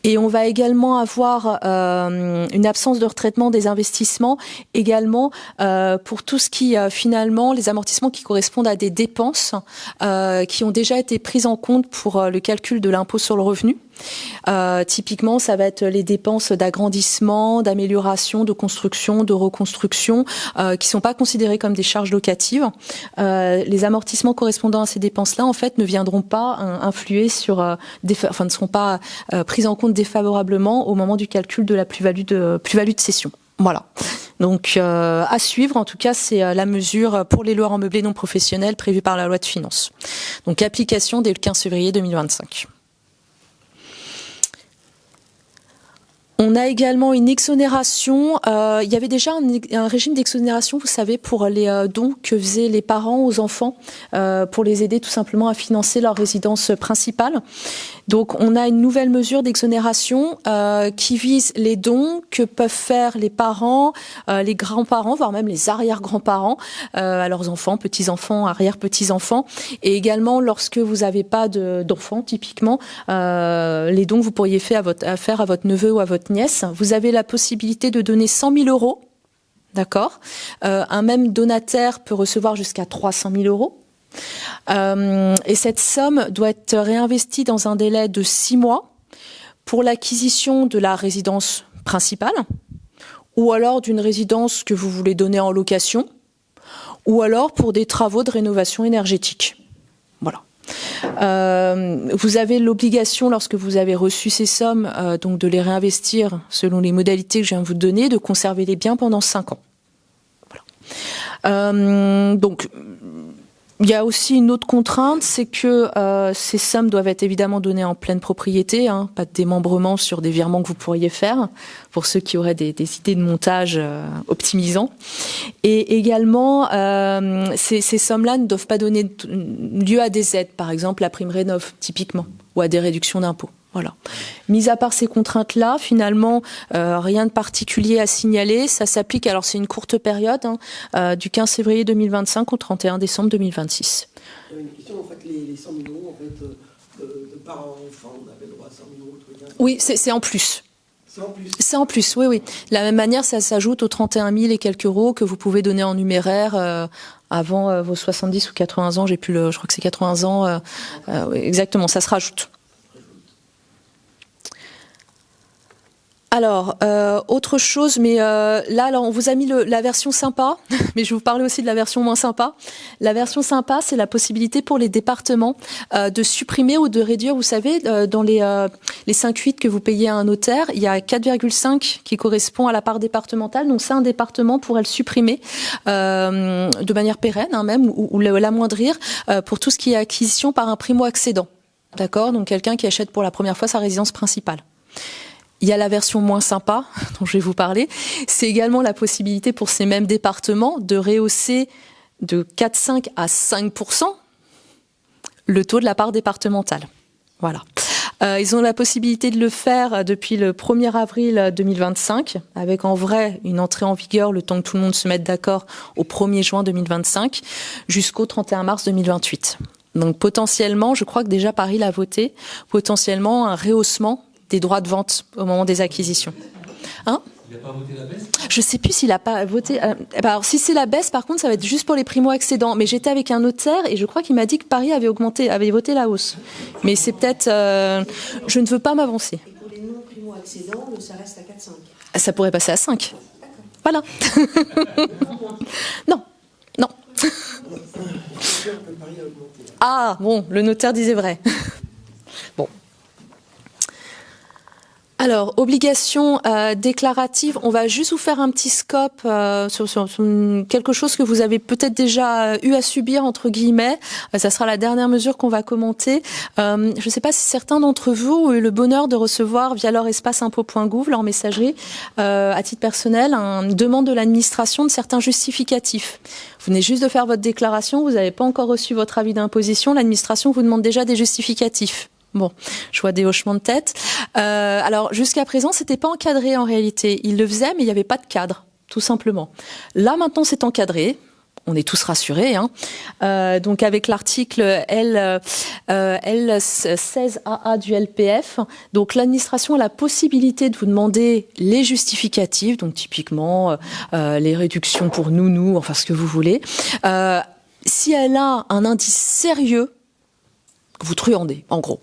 Et on va également avoir une absence de retraitement des investissements également pour tout ce qui, finalement, les amortissements qui correspondent à des dépenses qui ont déjà été prises en compte pour le calcul de l'impôt sur le revenu. Typiquement, ça va être les dépenses d'agrandissement, d'amélioration, de construction, de reconstruction, qui sont pas considérées comme des charges locatives. Les amortissements correspondant à ces dépenses-là, en fait, ne viendront pas influer sur, ne seront pas pris en compte défavorablement au moment du calcul de la plus-value de cession. Voilà. Donc, à suivre, en tout cas, c'est la mesure pour les loueurs en meublé non professionnels prévue par la loi de finances. Donc, application dès le 15 février 2025. On a également une exonération. Il y avait déjà un régime d'exonération, vous savez, pour les dons que faisaient les parents aux enfants pour les aider tout simplement à financer leur résidence principale. Donc, on a une nouvelle mesure d'exonération qui vise les dons que peuvent faire les parents, les grands-parents, voire même les arrière-grands-parents à leurs enfants, petits-enfants, arrière-petits-enfants. Et également, lorsque vous n'avez pas d'enfants, typiquement, les dons que vous pourriez faire à votre neveu ou à votre nièce, vous avez la possibilité de donner 100 000 €. D'accord ? Un même donataire peut recevoir jusqu'à 300 000 €. Et cette somme doit être réinvestie dans un délai de 6 mois pour l'acquisition de la résidence principale, ou alors d'une résidence que vous voulez donner en location, ou alors pour des travaux de rénovation énergétique. Voilà. Vous avez l'obligation, lorsque vous avez reçu ces sommes, donc de les réinvestir selon les modalités que je viens de vous donner, de conserver les biens pendant 5 ans. Voilà. Donc, il y a aussi une autre contrainte, c'est que ces sommes doivent être évidemment données en pleine propriété, pas de démembrement sur des virements que vous pourriez faire, pour ceux qui auraient des idées de montage optimisants. Et également, ces sommes-là ne doivent pas donner lieu à des aides, par exemple la prime rénov, typiquement, ou à des réductions d'impôts. Voilà. Mis à part ces contraintes-là, finalement, rien de particulier à signaler. Ça s'applique, alors c'est une courte période, du 15 février 2025 au 31 décembre 2026. Une question, en fait, les 100 000 € en fait, de parents enfants, on avait le droit à 100 000 €. Oui, c'est en plus. C'est en plus. C'est en plus, oui. De la même manière, ça s'ajoute aux 31 000 et quelques euros que vous pouvez donner en numéraire avant vos 70 ou 80 ans. Je crois que c'est 80 ans. Exactement, ça se rajoute. Alors, autre chose, mais là, on vous a mis la version sympa, mais je vais vous parler aussi de la version moins sympa. La version sympa, c'est la possibilité pour les départements de supprimer ou de réduire. Vous savez, dans les 5,8 que vous payez à un notaire, il y a 4,5 qui correspond à la part départementale. Donc, ça, un département pourrait le supprimer de manière pérenne, même, ou l'amoindrir pour tout ce qui est acquisition par un primo-accédant. D'accord ? Donc, quelqu'un qui achète pour la première fois sa résidence principale. Il y a la version moins sympa, dont je vais vous parler. C'est également la possibilité pour ces mêmes départements de rehausser de 4,5 à 5% le taux de la part départementale. Voilà. Ils ont la possibilité de le faire depuis le 1er avril 2025, avec en vrai une entrée en vigueur, le temps que tout le monde se mette d'accord, au 1er juin 2025, jusqu'au 31 mars 2028. Donc potentiellement, je crois que déjà Paris l'a voté, potentiellement un rehaussement des droits de vente au moment des acquisitions. Hein ? Il n'a pas voté la baisse ? Je sais plus s'il a pas voté. Alors, si c'est la baisse, par contre, ça va être juste pour les primo-accédants. Mais j'étais avec un notaire et je crois qu'il m'a dit que Paris avait voté la hausse. Mais c'est peut-être. Je ne veux pas m'avancer. Et pour les non-primo-accédants, ça reste à 4,5. Ça pourrait passer à 5. Voilà. Non. Ah, bon, le notaire disait vrai. Bon. Alors, obligation déclarative, on va juste vous faire un petit scope sur quelque chose que vous avez peut-être déjà eu à subir, entre guillemets. Ça sera la dernière mesure qu'on va commenter. Je ne sais pas si certains d'entre vous ont eu le bonheur de recevoir via leur espace impôt.gouv, leur messagerie, à titre personnel, une demande de l'administration de certains justificatifs. Vous venez juste de faire votre déclaration, vous n'avez pas encore reçu votre avis d'imposition, l'administration vous demande déjà des justificatifs. Bon, je vois des hochements de tête. Alors, jusqu'à présent, c'était pas encadré en réalité. Ils le faisaient, mais il n'y avait pas de cadre, tout simplement. Là, maintenant, c'est encadré. On est tous rassurés. Donc, avec l'article L16AA du LPF, donc l'administration a la possibilité de vous demander les justificatifs, donc typiquement les réductions pour nous, enfin ce que vous voulez. Si elle a un indice sérieux, vous truandez, en gros.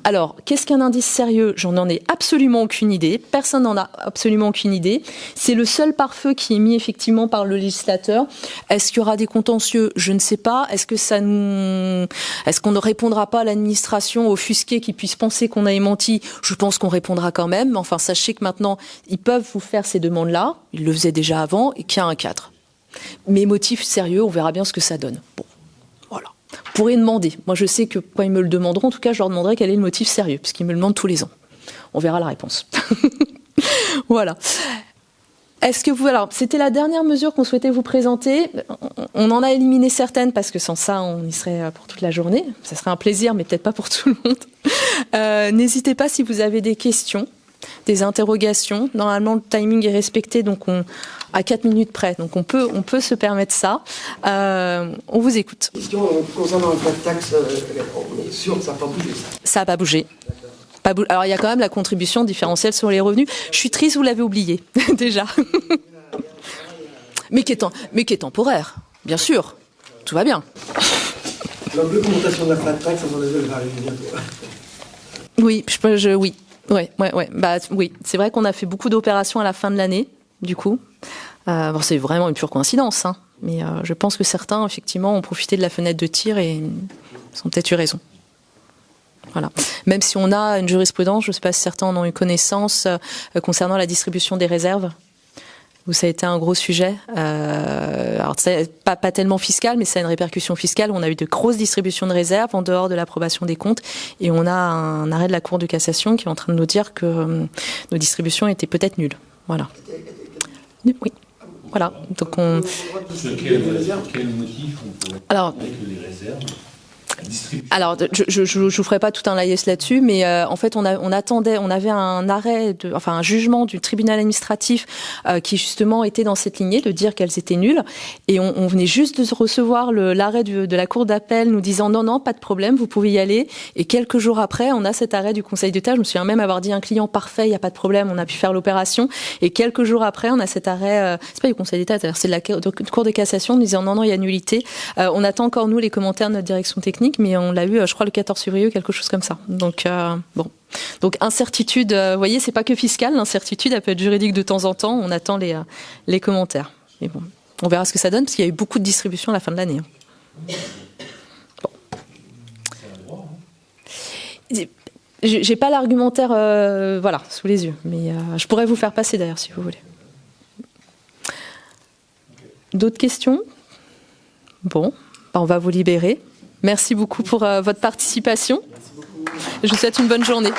Alors, qu'est-ce qu'un indice sérieux ? J'en ai absolument aucune idée. Personne n'en a absolument aucune idée. C'est le seul pare-feu qui est mis effectivement par le législateur. Est-ce qu'il y aura des contentieux ? Je ne sais pas. Est-ce qu'on ne répondra pas à l'administration offusquée qui puisse penser qu'on a menti ? Je pense qu'on répondra quand même. Enfin, sachez que maintenant, ils peuvent vous faire ces demandes-là. Ils le faisaient déjà avant et qu'il y a un cadre. Mais motifs sérieux, on verra bien ce que ça donne. Bon, voilà. Vous pourrez demander. Moi, je sais que quand ils me le demanderont, en tout cas, je leur demanderai quel est le motif sérieux, puisqu'ils me le demandent tous les ans. On verra la réponse. Voilà. Est-ce que alors, c'était la dernière mesure qu'on souhaitait vous présenter. On en a éliminé certaines, parce que sans ça, on y serait pour toute la journée. Ça serait un plaisir, mais peut-être pas pour tout le monde. N'hésitez pas si vous avez des questions, des interrogations. Normalement, le timing est respecté, donc à 4 minutes près. Donc on peut se permettre ça. On vous écoute. Question concernant le flat tax, on est sûr que ça n'a pas bougé, ça. Ça n'a pas bougé. Alors il y a quand même la contribution différentielle sur les revenus. Je suis triste, vous l'avez oublié déjà. mais qui est temporaire, bien sûr. Tout va bien. L'augmentation de la flat tax, à mon avis, elle va arriver bientôt. Oui, oui. Ouais. Bah oui, c'est vrai qu'on a fait beaucoup d'opérations à la fin de l'année, du coup. Bon, c'est vraiment une pure coïncidence, hein. Mais je pense que certains, effectivement, ont profité de la fenêtre de tir et ils ont peut-être eu raison. Voilà. Même si on a une jurisprudence, je ne sais pas si certains en ont eu connaissance, concernant la distribution des réserves, où ça a été un gros sujet. Alors, pas tellement fiscal, mais ça a une répercussion fiscale. On a eu de grosses distributions de réserves en dehors de l'approbation des comptes. Et on a un arrêt de la Cour de cassation qui est en train de nous dire que nos distributions étaient peut-être nulles. Voilà. Oui. Voilà. Donc Quel motif on pourrait Alors, mettre les réserves ? Alors, je vous ferai pas tout un laïus là-dessus, mais en fait, on avait un jugement du tribunal administratif qui justement était dans cette lignée de dire qu'elles étaient nulles, et on venait juste de recevoir l'arrêt de la cour d'appel nous disant non, pas de problème, vous pouvez y aller. Et quelques jours après, on a cet arrêt du Conseil d'État. Je me souviens même avoir dit à un client parfait, il y a pas de problème, on a pu faire l'opération. Et quelques jours après, on a cet arrêt, c'est pas du Conseil d'État, c'est de la Cour de cassation, nous disant non, il y a nullité. On attend encore nous les commentaires de notre direction technique, mais on l'a eu, je crois, le 14 février, quelque chose comme ça. Donc, bon. Donc, incertitude, vous voyez, c'est pas que fiscal, l'incertitude, elle peut être juridique de temps en temps. On attend les commentaires. Mais bon, on verra ce que ça donne, parce qu'il y a eu beaucoup de distributions à la fin de l'année. Bon. J'ai pas l'argumentaire, sous les yeux, mais je pourrais vous faire passer d'ailleurs, si vous voulez. D'autres questions ? Bon, on va vous libérer. Merci beaucoup pour votre participation. Je vous souhaite une bonne journée.